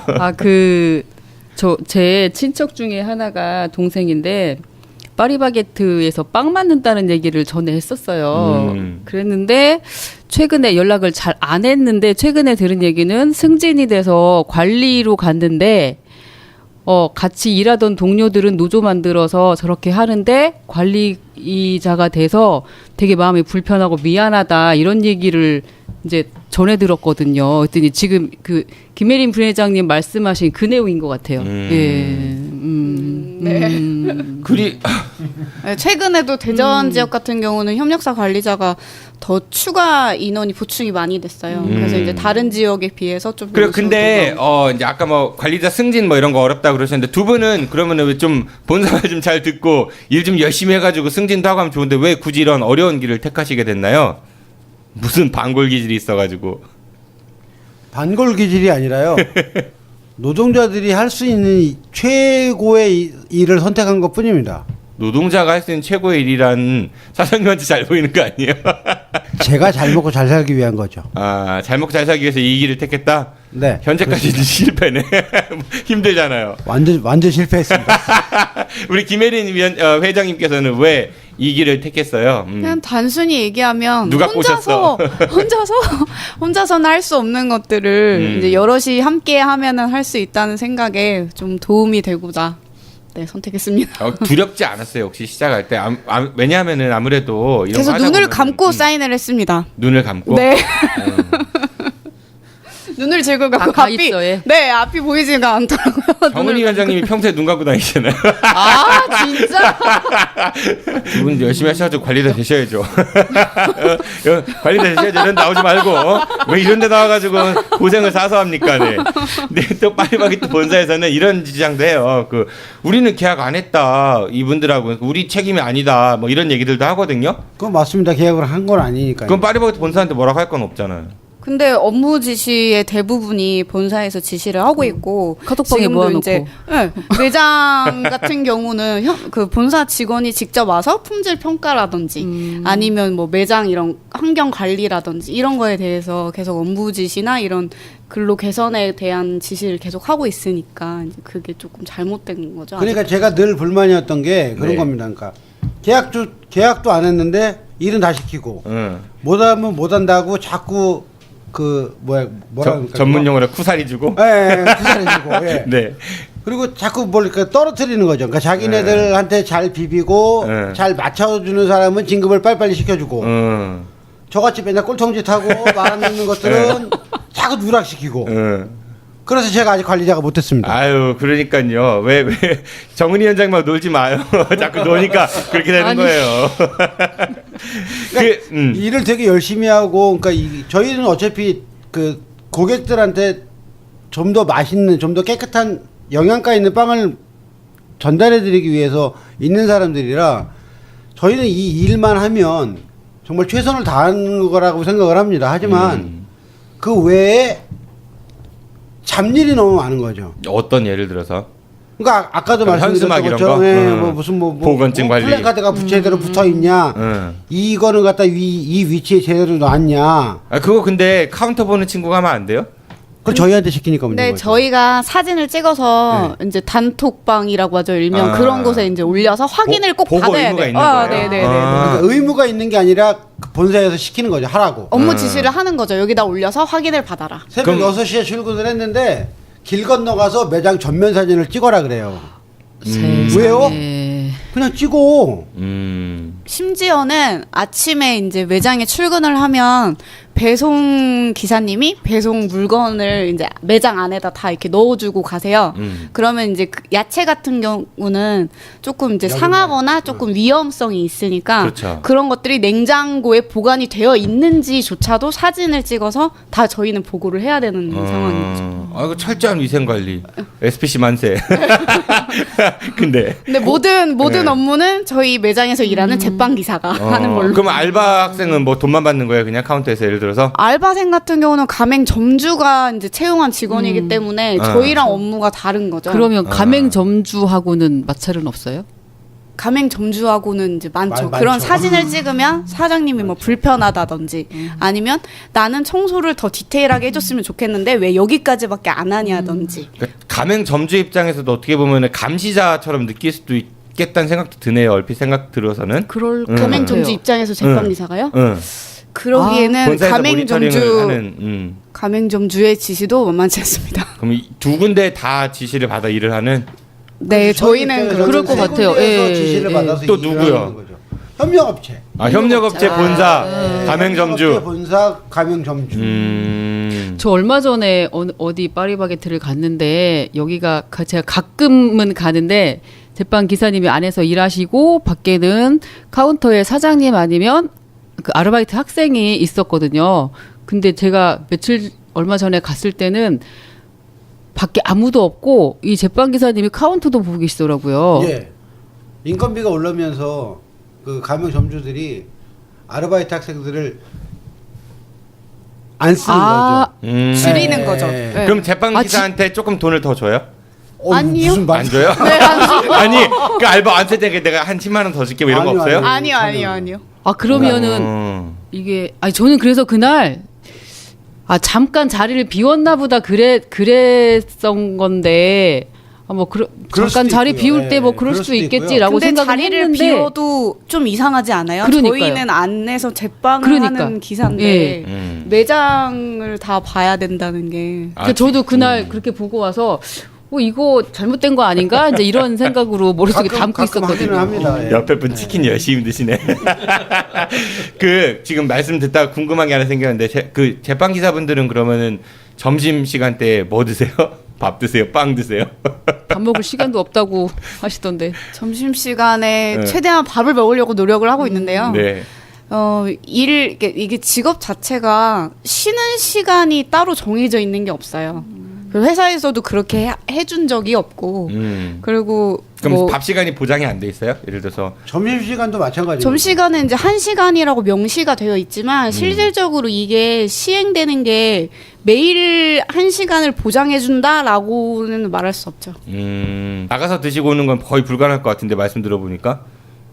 제 친척 중에 하나가 동생인데 파리바게트에서 빵 만든다는 얘기를 전에 했었어요. 그랬는데 최근에 연락을 잘 안 했는데 최근에 들은 얘기는 승진이 돼서 관리로 갔는데 같이 일하던 동료들은 노조 만들어서 저렇게 하는데 관리자가 돼서 되게 마음이 불편하고 미안하다 이런 얘기를 이제 전해 들었거든요. 그랬더니 지금 그 김혜린 부회장님 말씀하신 그 내용인 것 같아요. 예. 네, 최근에도 대전 지역 같은 경우는 협력사 관리자가 더 추가 인원이 보충이 많이 됐어요. 그래서 이제 다른 지역에 비해서 좀 그래 근데 이제 아까 뭐 관리자 승진 뭐 이런 거 어렵다 그러셨는데 두 분은 그러면은 좀 본사말 좀 잘 듣고 일 좀 열심히 해가지고 승진도 하고 하면 좋은데 왜 굳이 이런 어려운 길을 택하시게 됐나요? 무슨 반골 기질이 있어가지고. 반골 기질이 아니라요. 노동자들이 할 수 있는 최고의 일을 선택한 것 뿐입니다. 노동자가 할 수 있는 최고의 일이란 사장님한테 잘 보이는 거 아니에요? 제가 잘 먹고 잘 살기 위한 거죠. 아, 잘 먹고 잘 살기 위해서 이 길을 택했다? 네. 현재까지는 실패네. 힘들잖아요. 완전 실패했습니다. 우리 김혜린 회장님께서는 왜 이 길을 택했어요? 그냥 단순히 얘기하면 누가 꼬셨어? 혼자서는 할 수 없는 것들을 이제 여럿이 함께 하면은 할 수 있다는 생각에 좀 도움이 되고자 선택했습니다. 두렵지 않았어요 혹시 시작할 때? 왜냐하면은 아무래도 이런 그래서 거 하다 눈을 보면은, 감고 사인을 했습니다. 눈을 감고. 네. 눈을 질고 가고 앞이 보이지가 않더라고요. 정은희 위원장님이 평소에 눈 감고 다니시잖아요. 아 진짜? 두 분 열심히 하셔가지고 관리자 되셔야죠. 관리자 되셔야죠. 이런 데 나오지 말고 왜 이런 데 나와가지고 고생을 사서 합니까? 네. 근데 또 파리바게트 본사에서는 이런 지장도 해요. 우리는 계약 안 했다. 이분들하고 우리 책임이 아니다. 뭐 이런 얘기들도 하거든요. 그건 맞습니다. 계약을 한 건 아니니까요. 그럼 파리바게트 본사한테 뭐라고 할 건 없잖아요. 근데 업무 지시의 대부분이 본사에서 지시를 하고 있고 카톡방에 지금도 모아놓고 이제 매장 같은 경우는 그 본사 직원이 직접 와서 품질 평가라든지 아니면 뭐 매장 이런 환경 관리라든지 이런 거에 대해서 계속 업무 지시나 이런 근로 개선에 대한 지시를 계속 하고 있으니까 이제 그게 조금 잘못된 거죠. 그러니까 제가 늘 불만이었던 게 그런 네. 겁니다. 그러니까 계약도 안 했는데 일은 다 시키고 못하면 못한다고 자꾸 전문 용어로 쿠사리 주고. 예, 쿠사리 주고. 예. 네. 그리고 자꾸 이렇게 떨어뜨리는 거죠. 그러니까 자기네들한테 잘 비비고 잘 맞춰주는 사람은 진급을 빨리빨리 시켜주고 저같이 맨날 꼴통짓하고 말 안 듣는 것들은 자꾸 누락시키고. 그래서 제가 아직 관리자가 못했습니다. 아유, 그러니까요. 왜 정은희 위원장만 놀지 마요. 자꾸 노니까 그렇게 되는 거예요. 그러니까 일을 되게 열심히 하고, 그러니까 저희는 어차피 그 고객들한테 좀 더 맛있는, 좀 더 깨끗한 영양가 있는 빵을 전달해드리기 위해서 있는 사람들이라 저희는 이 일만 하면 정말 최선을 다하는 거라고 생각을 합니다. 하지만 그 외에 잡일이 너무 많은 거죠. 어떤 예를 들어서? 그러니까 아까도 말씀드렸던 것처럼 뭐 보건증 관리, 플래카드가 제대로 붙어 있냐, 이거는 갖다 이 위치에 제대로 놨냐. 그거 근데 카운터 보는 친구가 하면 안 돼요? 그걸 저희한테 시키니까 문제인 네, 거죠. 저희가 사진을 찍어서 이제 단톡방이라고 하죠, 일명. 그런 곳에 이제 올려서 확인을 꼭 받아야 돼요. 네네네. 그러니까 의무가 있는 게 아니라 본사에서 시키는 거죠, 하라고. 업무 지시를 하는 거죠. 여기다 올려서 확인을 받아라. 새벽 6시에 출근을 했는데 길 건너가서 매장 전면 사진을 찍어라 그래요. 왜요? 그냥 찍어. 심지어는 아침에 이제 매장에 출근을 하면 배송 기사님이 배송 물건을 이제 매장 안에다 다 이렇게 넣어주고 가세요. 그러면 이제 그 야채 같은 경우는 조금 이제 상하거나 조금 위험성이 있으니까 그렇죠. 그런 것들이 냉장고에 보관이 되어 있는지조차도 사진을 찍어서 다 저희는 보고를 해야 되는 상황인 거죠. 아이고 철저한 위생 관리. SPC 만세. 근데 모든 네. 업무는 저희 매장에서 일하는 제빵 기사가 하는 걸로. 그럼 알바 학생은 뭐 돈만 받는 거예요? 그냥 카운터에서 예를 들어서? 알바생 같은 경우는 가맹 점주가 이제 채용한 직원이기 때문에 저희랑 업무가 다른 거죠. 그러면 가맹 점주하고는 마찰은 없어요? 가맹 점주하고는 이제 많죠. 많죠. 그런 사진을 찍으면 사장님이 뭐 불편하다든지 아니면 나는 청소를 더 디테일하게 해줬으면 좋겠는데 왜 여기까지밖에 안 하냐든지. 그러니까 가맹 점주 입장에서도 어떻게 보면 감시자처럼 느낄 수도 있겠다는 생각도 드네요. 얼핏 생각 들어서는. 그럴 가맹 점주 입장에서 제빵 기사가요? 그러기에는 가맹 점주의 지시도 만만치 않습니다. 그럼 이 두 군데 다 지시를 받아 일을 하는? 네, 저희는 그럴 것 같아요. 지시를 받아서 또 일을 누구요? 하는 거죠. 협력업체. 협력업체 본사, 가맹점주. 협력업체 본사, 가맹점주. 저 얼마 전에 어디 파리바게트를 갔는데 여기가 제가 가끔은 가는데 제빵 기사님이 안에서 일하시고 밖에는 카운터에 사장님 아니면 그 아르바이트 학생이 있었거든요. 근데 제가 얼마 전에 갔을 때는 밖에 아무도 없고 이 제빵 기사님이 카운터도 보고 계시더라고요. 예. 인건비가 올라오면서 그 가맹 점주들이 아르바이트 학생들을 안 쓰는 거죠. 줄이는 거죠. 네. 네. 그럼 제빵 기사한테 조금 돈을 더 줘요? 아니요. 무슨 말? 안 줘요? 네, 아니, 그 알바 안 쓸 때 내가 한 10만 원 더 줄게 뭐 이런 거 없어요? 아니요. 아 그러면은 이게 저는 그래서 그날 잠깐 자리를 비웠나 보다 그랬던 건데 잠깐 자리 비울 때 뭐 그럴 수도 있겠지라고 근데 생각을 자리를 했는데 비워도 좀 이상하지 않아요? 그러니까요. 저희는 안에서 제빵을 그러니까. 하는 기사인데 매장을 다 봐야 된다는 게. 저도 그날 그렇게 보고 와서 이거 잘못된 거 아닌가? 이제 이런 생각으로 머릿속에 담고 있었거든요. 합니다. 예. 옆에 분 치킨 열심히 드시네. 그 지금 말씀 듣다가 궁금한 게 하나 생겼는데 그 제빵 기사분들은 그러면은 점심 시간 때 뭐 드세요? 밥 드세요? 빵 드세요? 밥 먹을 시간도 없다고 하시던데. 점심 시간에 네. 최대한 밥을 먹으려고 노력을 하고 있는데요. 네. 이게 직업 자체가 쉬는 시간이 따로 정해져 있는 게 없어요. 회사에서도 그렇게 해준 적이 없고, 그리고 그럼 밥 시간이 보장이 안 돼 있어요? 예를 들어서 점심 시간도 마찬가지예요. 점심시간은 이제 1시간이라고 명시가 되어 있지만 실질적으로 이게 시행되는 게 매일 1시간을 보장해준다라고는 말할 수 없죠. 나가서 드시고 오는 건 거의 불가능할 것 같은데 말씀 들어보니까.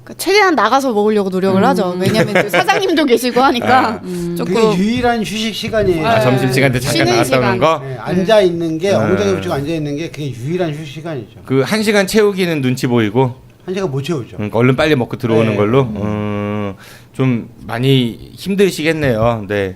그러니까 최대한 나가서 먹으려고 노력을 하죠. 왜냐하면 이제 사장님도 계시고 하니까 조금 그게 유일한 휴식 시간이에요. 점심 시간 때 잠깐 쉬는 나갔다 오는 시간. 거. 네, 앉아 있는 게 엉덩이 붙이고 앉아 있는 게 그게 유일한 휴식 시간이죠. 그 1시간 채우기는 눈치 보이고. 1시간 못 채우죠. 그러니까 얼른 빨리 먹고 들어오는 네. 걸로. 좀 많이 힘드시겠네요. 네.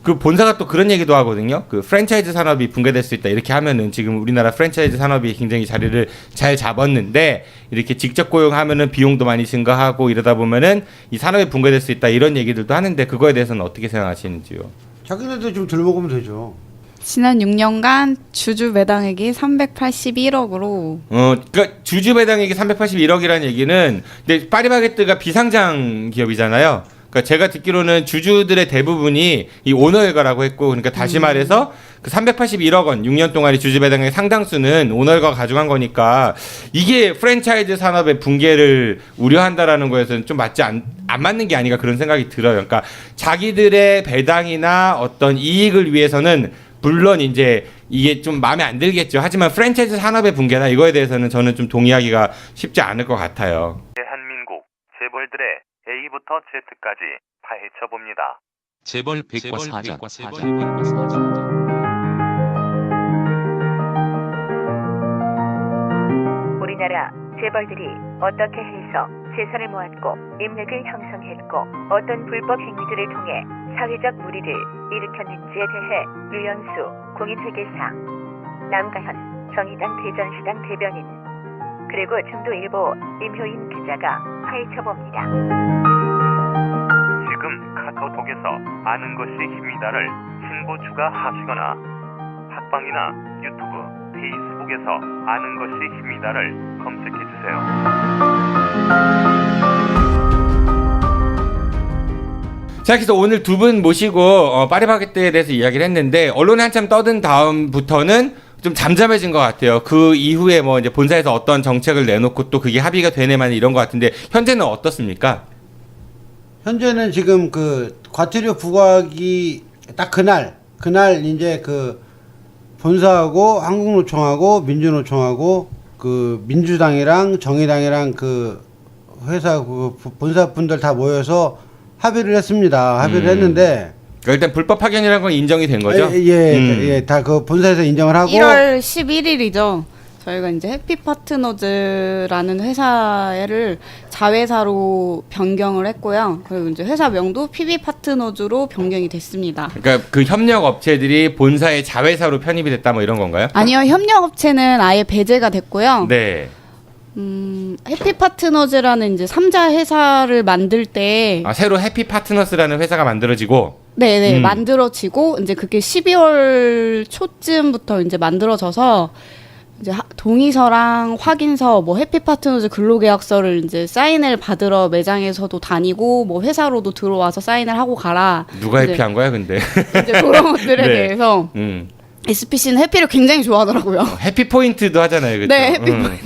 그 본사가 또 그런 얘기도 하거든요. 그 프랜차이즈 산업이 붕괴될 수 있다. 이렇게 하면은 지금 우리나라 프랜차이즈 산업이 굉장히 자리를 잘 잡았는데 이렇게 직접 고용하면은 비용도 많이 증가하고 이러다 보면은 이 산업이 붕괴될 수 있다. 이런 얘기들도 하는데 그거에 대해서는 어떻게 생각하시는지요? 자기네들 좀 덜 먹으면 되죠. 지난 6년간 주주 매당액이 381억으로 그러니까 주주 배당액이 381억이라는 얘기는 근데 파리바게뜨가 비상장 기업이잖아요. 그러니까 제가 듣기로는 주주들의 대부분이 이 오너일가라고 했고, 그러니까 다시 말해서 그 381억 원 6년 동안의 주주 배당의 상당수는 오너일가가 가져간 거니까 이게 프랜차이즈 산업의 붕괴를 우려한다라는 거에서는 좀 안 맞는 게 아닌가 그런 생각이 들어요. 그러니까 자기들의 배당이나 어떤 이익을 위해서는 물론 이제 이게 좀 마음에 안 들겠죠. 하지만 프랜차이즈 산업의 붕괴나 이거에 대해서는 저는 좀 동의하기가 쉽지 않을 것 같아요. 대한민국 재벌들의 A부터 Z까지 파헤쳐 봅니다. 재벌 백과 사전. 우리나라 재벌들이 어떻게 해서 재산을 모았고 인맥을 형성했고 어떤 불법 행위들을 통해 사회적 무리를 일으켰는지에 대해 류현수 공인회계사, 남가현 정의당 대전시당 대변인, 그리고 중도일보 임효인 기자가 파헤쳐봅니다. 지금 카카오톡에서 아는 것이 힘이다를 신고 추가하시거나 팟빵이나 유튜브, 페이스북에서 아는 것이 힘이다를 검색해 주세요. 자, 그래서 오늘 두 분 모시고 파리바게뜨에 대해서 이야기를 했는데 언론에 한참 떠든 다음부터는 좀 잠잠해진 것 같아요. 그 이후에 뭐 이제 본사에서 어떤 정책을 내놓고 또 그게 합의가 되네만 이런 것 같은데 현재는 어떻습니까? 현재는 지금 그 과태료 부과하기 딱 그날 이제 그 본사하고 한국노총하고 민주노총하고 그 민주당이랑 정의당이랑 그 회사 그 본사 분들 다 모여서 합의를 했습니다. 합의를 했는데 일단 불법 파견이라는 건 인정이 된 거죠? 예, 다 그 본사에서 인정을 하고 1월 11일이죠. 저희가 이제 해피파트너즈라는 회사를 자회사로 변경을 했고요. 그리고 이제 회사명도 PB파트너즈로 변경이 됐습니다. 그러니까 그 협력 업체들이 본사의 자회사로 편입이 됐다 뭐 이런 건가요? 아니요, 협력업체는 아예 배제가 됐고요. 네. 해피파트너즈라는 이제 3자 회사를 만들 때 새로 해피파트너스라는 회사가 만들어지고 네네 만들어지고 이제 그게 12월 초쯤부터 이제 만들어져서 이제 동의서랑 확인서 뭐 해피파트너즈 근로계약서를 이제 사인을 받으러 매장에서도 다니고 뭐 회사로도 들어와서 사인을 하고 가라. 누가 해피한 거야 근데? 이제 그런 것들에 네. 대해서 SPC는 해피를 굉장히 좋아하더라고요. 해피 포인트도 하잖아요, 그렇죠? 네, 해피 포인트.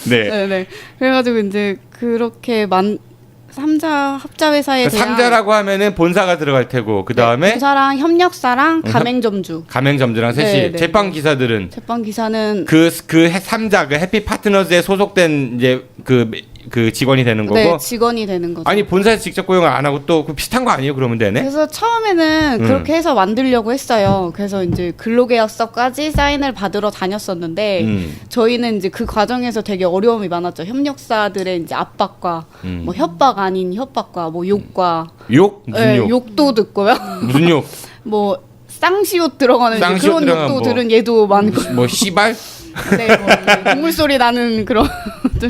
네. 네. 그래가지고 이제 그렇게 3자 합자 회사에 대한 3자라고 하면은 본사가 들어갈 테고 그 다음에 본사랑 협력사랑 가맹점주. 가맹점주랑 셋이 네, 네. 재판 기사들은 재판 기사는 그 3자 그 해피 파트너즈에 소속된 이제 그 직원이 되는 거고. 네, 직원이 되는 거죠. 아니 본사에서 직접 고용을 안 하고 또 그 비슷한 거 아니에요? 그러면 되네. 그래서 처음에는 그렇게 해서 만들려고 했어요. 그래서 이제 근로계약서까지 사인을 받으러 다녔었는데 저희는 이제 그 과정에서 되게 어려움이 많았죠. 협력사들의 이제 압박과 뭐 협박 아닌 협박과 뭐 욕과 욕? 무슨 네, 욕? 욕도 듣고요. 무슨 욕? 뭐 쌍시옷 들어가는 이제 쌍시옷 그런 들어가는 욕도 뭐, 들은 얘도 많고. 뭐 씨발? 네, 뭐 동물 소리 나는 그런 것들.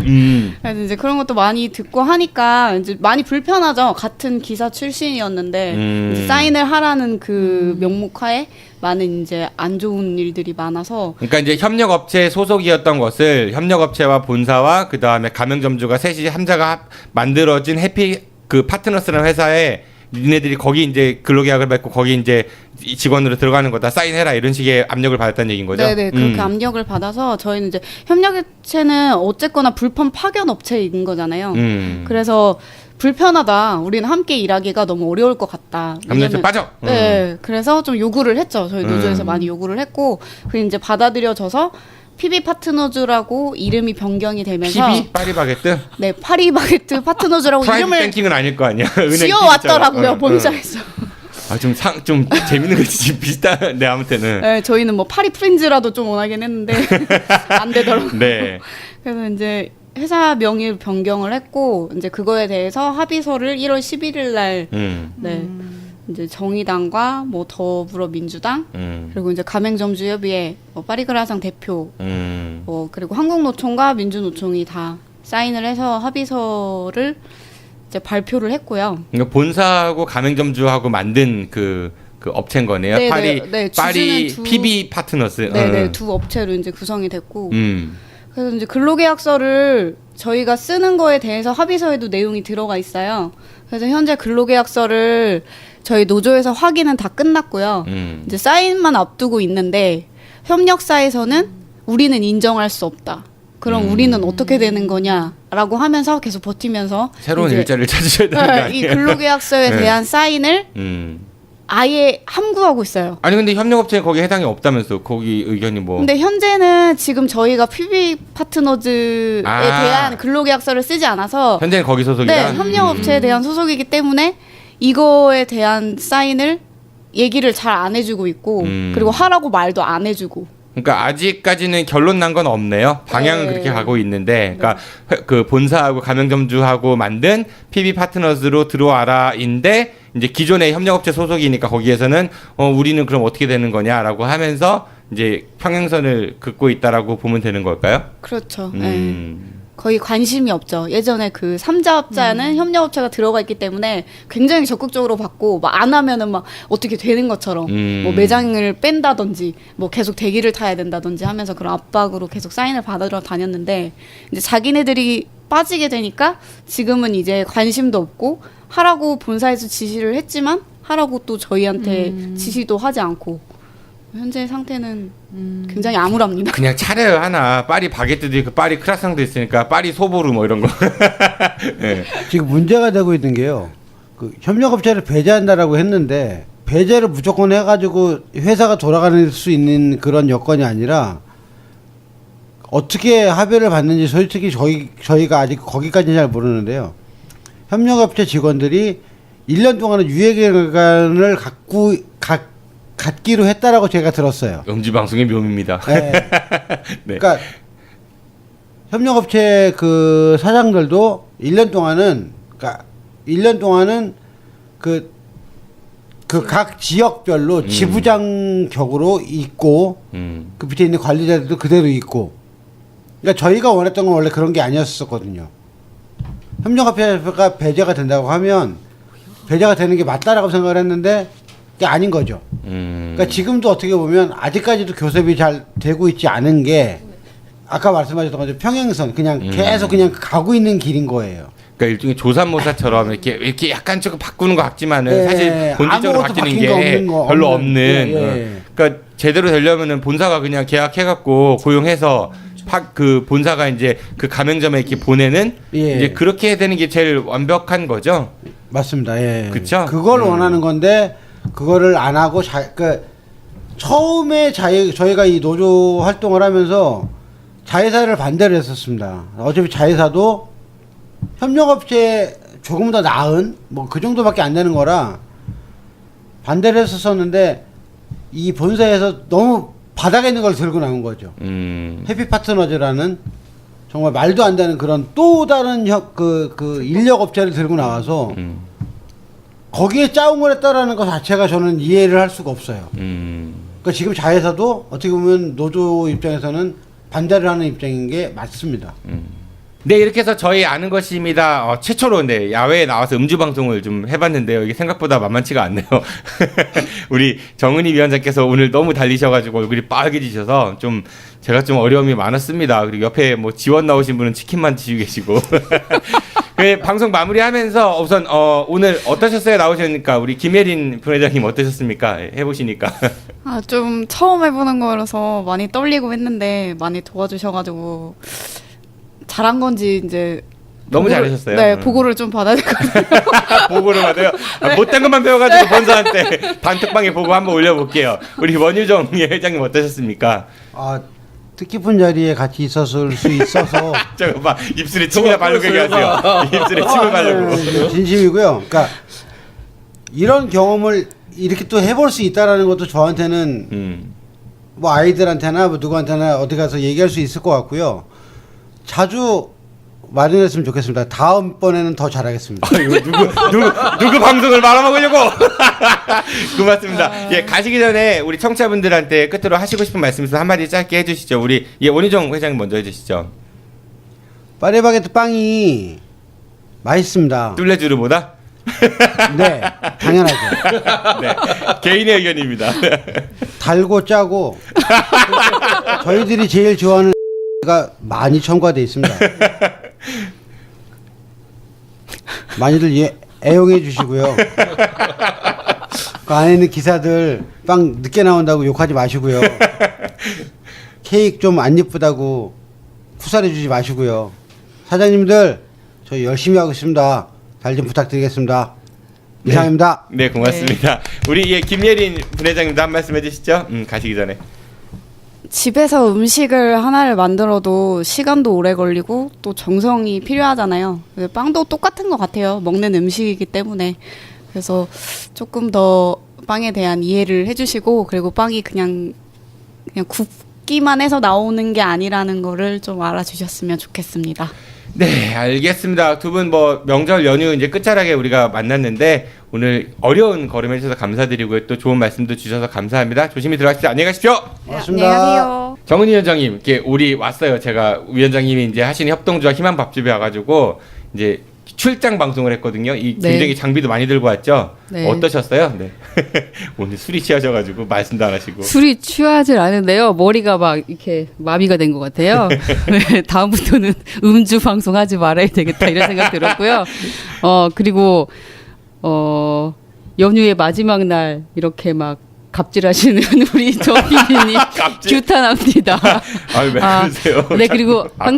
그래서 이제 그런 것도 많이 듣고 하니까 이제 많이 불편하죠. 같은 기사 출신이었는데 이제 사인을 하라는 그 명목하에 많은 이제 안 좋은 일들이 많아서. 그러니까 이제 협력업체 소속이었던 것을 협력업체와 본사와 그 다음에 가맹점주가 셋이 함자가 만들어진 해피 그 파트너스라는 회사에 니네들이 거기 이제 근로계약을 맺고 거기 이제 직원으로 들어가는 거다 사인해라 이런 식의 압력을 받았다는 얘기인 거죠? 네네 그렇게 압력을 받아서 저희는 이제 협력업체는 어쨌거나 불법 파견 업체인 거잖아요. 그래서 불편하다. 우리는 함께 일하기가 너무 어려울 것 같다. 협력업체 빠져. 네, 그래서 좀 요구를 했죠. 저희 노조에서 많이 요구를 했고 그 이제 받아들여져서 PB 파트너즈라고 이름이 변경이 되면서 PB 파리바게뜨? 네, 파리바게뜨 파트너즈라고 프라이빗 이름을 뱅킹은 아닐 거 아니야. 은행 지어왔더라고요 본사에서. 좀 재밌는 거지 비슷한데 아무튼은. 네, 저희는 뭐 파리 프렌즈라도 좀 원하긴 했는데 안 되더라고요. 네. 그래서 이제 회사 명의를 변경을 했고 이제 그거에 대해서 합의서를 1월 11일 날 네. 이제 정의당과 뭐 더불어민주당 그리고 이제 가맹점주협의회 뭐 파리그라상 대표 뭐 그리고 한국노총과 민주노총이 다 사인을 해서 합의서를 이제 발표를 했고요. 그러니까 본사하고 가맹점주하고 만든 그 업체인 거네요. 네, 파리 네, 파리 PB 파트너스. 네네 두 업체로 이제 구성이 됐고. 그래서 이제 근로계약서를 저희가 쓰는 거에 대해서 합의서에도 내용이 들어가 있어요. 그래서 현재 근로계약서를 저희 노조에서 확인은 다 끝났고요. 이제 사인만 앞두고 있는데 협력사에서는 우리는 인정할 수 없다. 그럼 우리는 어떻게 되는 거냐라고 하면서 계속 버티면서 새로운 일자리를 찾으셔야 되는 거 아니에요? 이 근로계약서에 네. 대한 사인을 아예 함구하고 있어요. 아니 근데 협력업체에 거기 해당이 없다면서 거기 의견이 뭐? 근데 현재는 지금 저희가 PB 파트너즈에 대한 근로계약서를 쓰지 않아서 현재는 거기 소속이다? 네, 협력업체에 대한 소속이기 때문에 이거에 대한 사인을 얘기를 잘 안 해주고 있고 그리고 하라고 말도 안 해주고. 그러니까 아직까지는 결론 난 건 없네요. 방향은 네. 그렇게 가고 있는데, 그러니까 그 본사하고 가맹점주하고 만든 PB 파트너스로 들어와라인데 이제 기존의 협력업체 소속이니까 거기에서는 우리는 그럼 어떻게 되는 거냐라고 하면서 이제 평행선을 긋고 있다라고 보면 되는 걸까요? 그렇죠. 네. 거의 관심이 없죠. 예전에 그 삼자업자는 협력업체가 들어가 있기 때문에 굉장히 적극적으로 받고 막 안 하면은 막 어떻게 되는 것처럼 뭐 매장을 뺀다든지 뭐 계속 대기를 타야 된다든지 하면서 그런 압박으로 계속 사인을 받으러 다녔는데 이제 자기네들이 빠지게 되니까 지금은 이제 관심도 없고 하라고 본사에서 지시를 했지만 하라고 또 저희한테 지시도 하지 않고 현재 상태는 굉장히 암울합니다. 그냥 차려요 하나. 파리 바게트도 있고 파리 크라상도 있으니까 파리 소보루 뭐 이런 거. 네. 지금 문제가 되고 있는 게요. 그 협력업체를 배제한다라고 했는데 배제를 무조건 해가지고 회사가 돌아가는 수 있는 그런 여건이 아니라 어떻게 합의를 받는지 솔직히 저희가 아직 거기까지는 잘 모르는데요. 협력업체 직원들이 1년 동안은 유예기간을 갖기로 했다라고 제가 들었어요. 음주방송의 묘미입니다. 네. 네. 그러니까 협력업체 그 사장들도 1년 동안은 그 각 지역별로 지부장격으로 있고 그 밑에 있는 관리자들도 그대로 있고. 그러니까 저희가 원했던 건 원래 그런 게 아니었었거든요. 협력업체가 배제가 된다고 하면 배제가 되는 게 맞다라고 생각을 했는데 그게 아닌 거죠. 그러니까 지금도 어떻게 보면 아직까지도 교섭이 잘 되고 있지 않은 게 아까 말씀하셨던 것처럼 평행선 그냥 계속 그냥 가고 있는 길인 거예요. 그러니까 일종의 조산모사처럼 이렇게 약간 조금 바꾸는 것 같지만은 사실 본질적으로 바뀌는 게 별로 없는. 그러니까 제대로 되려면은 본사가 그냥 계약해갖고 고용해서 그 본사가 이제 그 가맹점에 이렇게 보내는 이제 그렇게 해야 되는 게 제일 완벽한 거죠. 맞습니다. 예. 그렇죠. 그걸 원하는 건데 그거를 안 하고 처음에 저희가 이 노조 활동을 하면서 자회사를 반대를 했었습니다. 어차피 자회사도 협력업체에 조금 더 나은 뭐 그 정도밖에 안 되는 거라 반대를 했었는데 이 본사에서 너무 바닥에 있는 걸 들고 나온 거죠. 해피파트너즈라는 정말 말도 안 되는 그런 또 다른 그 인력업체를 들고 나와서 거기에 짜웅을 했다라는 것 자체가 저는 이해를 할 수가 없어요. 그러니까 지금 자회사도 어떻게 보면 노조 입장에서는 반대를 하는 입장인 게 맞습니다. 네, 이렇게 해서 저희 아는 것입니다. 최초로 네, 야외에 나와서 음주 방송을 좀 해봤는데요. 이게 생각보다 만만치가 않네요. 우리 정은희 위원장께서 오늘 너무 달리셔가지고 얼굴이 빨개지셔서 좀 제가 좀 어려움이 많았습니다. 그리고 옆에 뭐 지원 나오신 분은 치킨만 드시고 계시고. 그 방송 마무리하면서 우선 오늘 어떠셨어요? 나오셨으니까 우리 김예린 부회장님 어떠셨습니까? 해보시니까. 좀 처음 해보는 거라서 많이 떨리고 했는데 많이 도와주셔가지고 잘한 건지 이제 너무 잘하셨어요. 네, 보고를 좀 받아야 될 것 같아요. 보고를 받아요. 못된 것만 배워가지고 본사한테 단톡방에 보고 한번 올려볼게요. 우리 원유정 회장님 어떠셨습니까? 뜻깊은 자리에 같이 있었을 수 있어서 저거 봐, 입술에 침이나 바르고 얘기하세요. 입술에 침을 바르고. 진심이고요. 그러니까 이런 경험을 이렇게 또 해볼 수 있다라는 것도 저한테는 뭐 아이들한테나 뭐 누구한테나 어디 가서 얘기할 수 있을 것 같고요. 자주 마련했으면 좋겠습니다. 다음번에는 더 잘하겠습니다. 누구 방송을 말아먹으려고? 고맙습니다. 예, 가시기 전에 우리 청취자분들한테 끝으로 하시고 싶은 말씀 있으면 한마디 짧게 해주시죠. 우리 원희정 회장님 먼저 해주시죠. 파리바게뜨 빵이 맛있습니다. 뚜레쥬르보다? 네, 당연하죠. 네, 개인의 의견입니다. 달고 짜고 저희들이 제일 좋아하는 가 많이 첨가되어 있습니다. 많이들 애용해 주시고요. 그 안에 있는 기사들 빵 늦게 나온다고 욕하지 마시고요. 케이크 좀 안 예쁘다고 쿠사리 주지 마시고요. 사장님들 저희 열심히 하고 있습니다. 잘 좀 부탁드리겠습니다. 이상입니다. 네, 고맙습니다. 우리 김예린 부회장님도 한 말씀 해주시죠. 가시기 전에. 집에서 음식을 하나를 만들어도 시간도 오래 걸리고 또 정성이 필요하잖아요. 빵도 똑같은 것 같아요. 먹는 음식이기 때문에. 그래서 조금 더 빵에 대한 이해를 해주시고 그리고 빵이 그냥 굽기만 해서 나오는 게 아니라는 거를 좀 알아주셨으면 좋겠습니다. 네, 알겠습니다. 두 분 뭐 명절 연휴 이제 끝자락에 우리가 만났는데 오늘 어려운 걸음 해주셔서 감사드리고요. 또 좋은 말씀도 주셔서 감사합니다. 조심히 들어가십시오. 안녕히 가십시오. 고맙습니다. 안녕하세요. 정은희 위원장님, 이렇게 우리 왔어요. 제가 위원장님이 이제 하시는 협동조합 희망 밥집에 와가지고 이제 출장 방송을 했거든요. 이 네. 굉장히 장비도 많이 들고 왔죠. 네. 어떠셨어요? 네. 오늘 술이 취하셔가지고 말씀도 안 하시고. 술이 취하질 않은데요. 머리가 막 이렇게 마비가 된 것 같아요. 네, 다음부터는 음주 방송하지 말아야 되겠다 이런 생각 들었고요. 그리고 연휴의 마지막 날 이렇게 막 갑질하시는 우리 저 PD님 규탄합니다. 왜 그러세요? 네, 그리고 한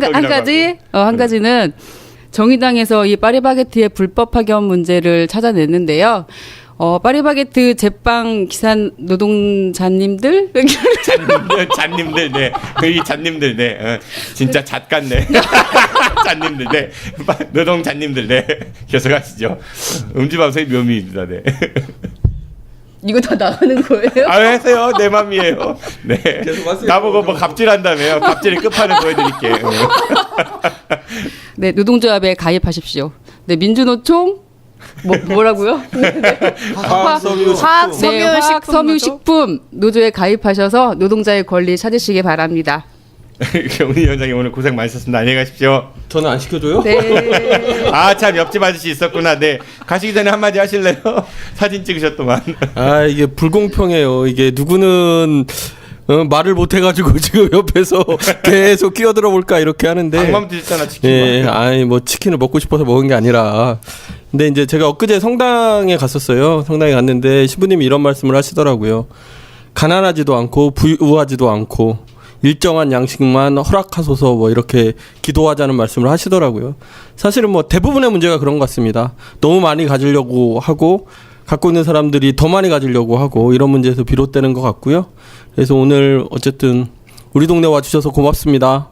가지는 정의당에서 이 파리바게트의 불법 파견 문제를 찾아냈는데요. 파리바게트 제빵 기사 노동자님들 잣님들, 네. 이 잣님들, 네. 진짜 잣 같네. 잣님들, 네. 노동 잣님들, 네. 계속하시죠. 음주방송의 묘미입니다, 네. 이거 다 나가는 거예요? 하세요. 내 맘이에요. 네. 나보고 뭐 갑질한다며요. 갑질의 끝판을 보여드릴게요. 네, 노동조합에 가입하십시오. 네, 민주노총 뭐라고요? 화학섬유식품 노조에 가입하셔서 노동자의 권리 찾으시기 바랍니다. 우리 위원장님 오늘 고생 많으셨습니다. 안녕히 가십시오. 저는 안 시켜줘요? 네. 참 옆집 아저씨 있었구나. 네. 가시기 전에 한마디 하실래요? 사진 찍으셨더만. 이게 불공평해요. 이게 누구는 말을 못 해가지고 지금 옆에서 계속 끼어들어 볼까 이렇게 하는데. 방금 드셨잖아 치킨. 예, 뭐 치킨을 먹고 싶어서 먹은 게 아니라. 근데 이제 제가 엊그제 성당에 갔었어요. 성당에 갔는데 신부님이 이런 말씀을 하시더라고요. 가난하지도 않고 부유하지도 않고 일정한 양식만 허락하소서 뭐 이렇게 기도하자는 말씀을 하시더라고요. 사실은 뭐 대부분의 문제가 그런 것 같습니다. 너무 많이 가지려고 하고 갖고 있는 사람들이 더 많이 가지려고 하고 이런 문제에서 비롯되는 것 같고요. 그래서 오늘 어쨌든 우리 동네 와주셔서 고맙습니다.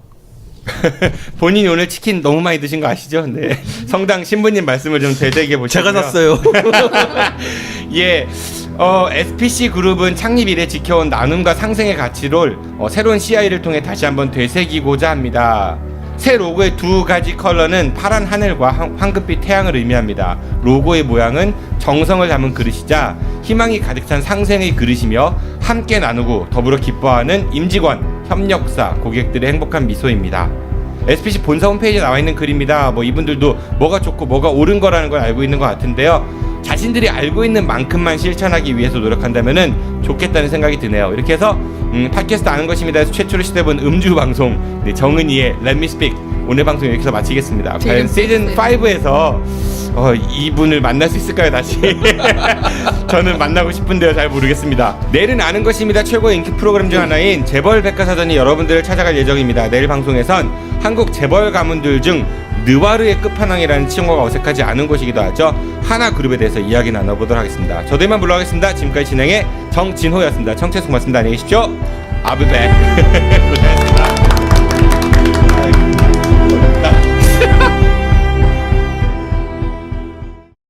본인이 오늘 치킨 너무 많이 드신 거 아시죠? 네. 성당 신부님 말씀을 좀 되새겨 보시고요. 제가 샀어요. 예. SPC 그룹은 창립 이래 지켜온 나눔과 상생의 가치를 새로운 CI를 통해 다시 한번 되새기고자 합니다. 새 로고의 두 가지 컬러는 파란 하늘과 황금빛 태양을 의미합니다. 로고의 모양은 정성을 담은 그릇이자 희망이 가득 찬 상생의 그릇이며 함께 나누고 더불어 기뻐하는 임직원, 협력사, 고객들의 행복한 미소입니다. SPC 본사 홈페이지에 나와 있는 글입니다. 뭐 이분들도 뭐가 좋고 뭐가 옳은 거라는 걸 알고 있는 것 같은데요. 자신들이 알고 있는 만큼만 실천하기 위해서 노력한다면은 좋겠다는 생각이 드네요. 이렇게 해서 팟캐스트 아는 것입니다에서 최초로 시도해본 음주 방송 정은이의 Let Me Speak 오늘 방송 여기서 마치겠습니다. 과연 시즌 5에서 이분을 만날 수 있을까요 다시? 저는 만나고 싶은데요. 잘 모르겠습니다. 내일은 아는 것입니다 최고의 인기 프로그램 중 하나인 재벌 백과사전이 여러분들을 찾아갈 예정입니다. 내일 방송에선 한국 재벌 가문들 중 느와르의 끝판왕이라는 칭호가 어색하지 않은 곳이기도 하죠. 하나그룹에 대해서 이야기 나눠보도록 하겠습니다. 저도 이만 물러가겠습니다. 지금까지 진행의 정진호였습니다. 청취해서 고맙습니다. 안녕히 계십시오. I'll be back.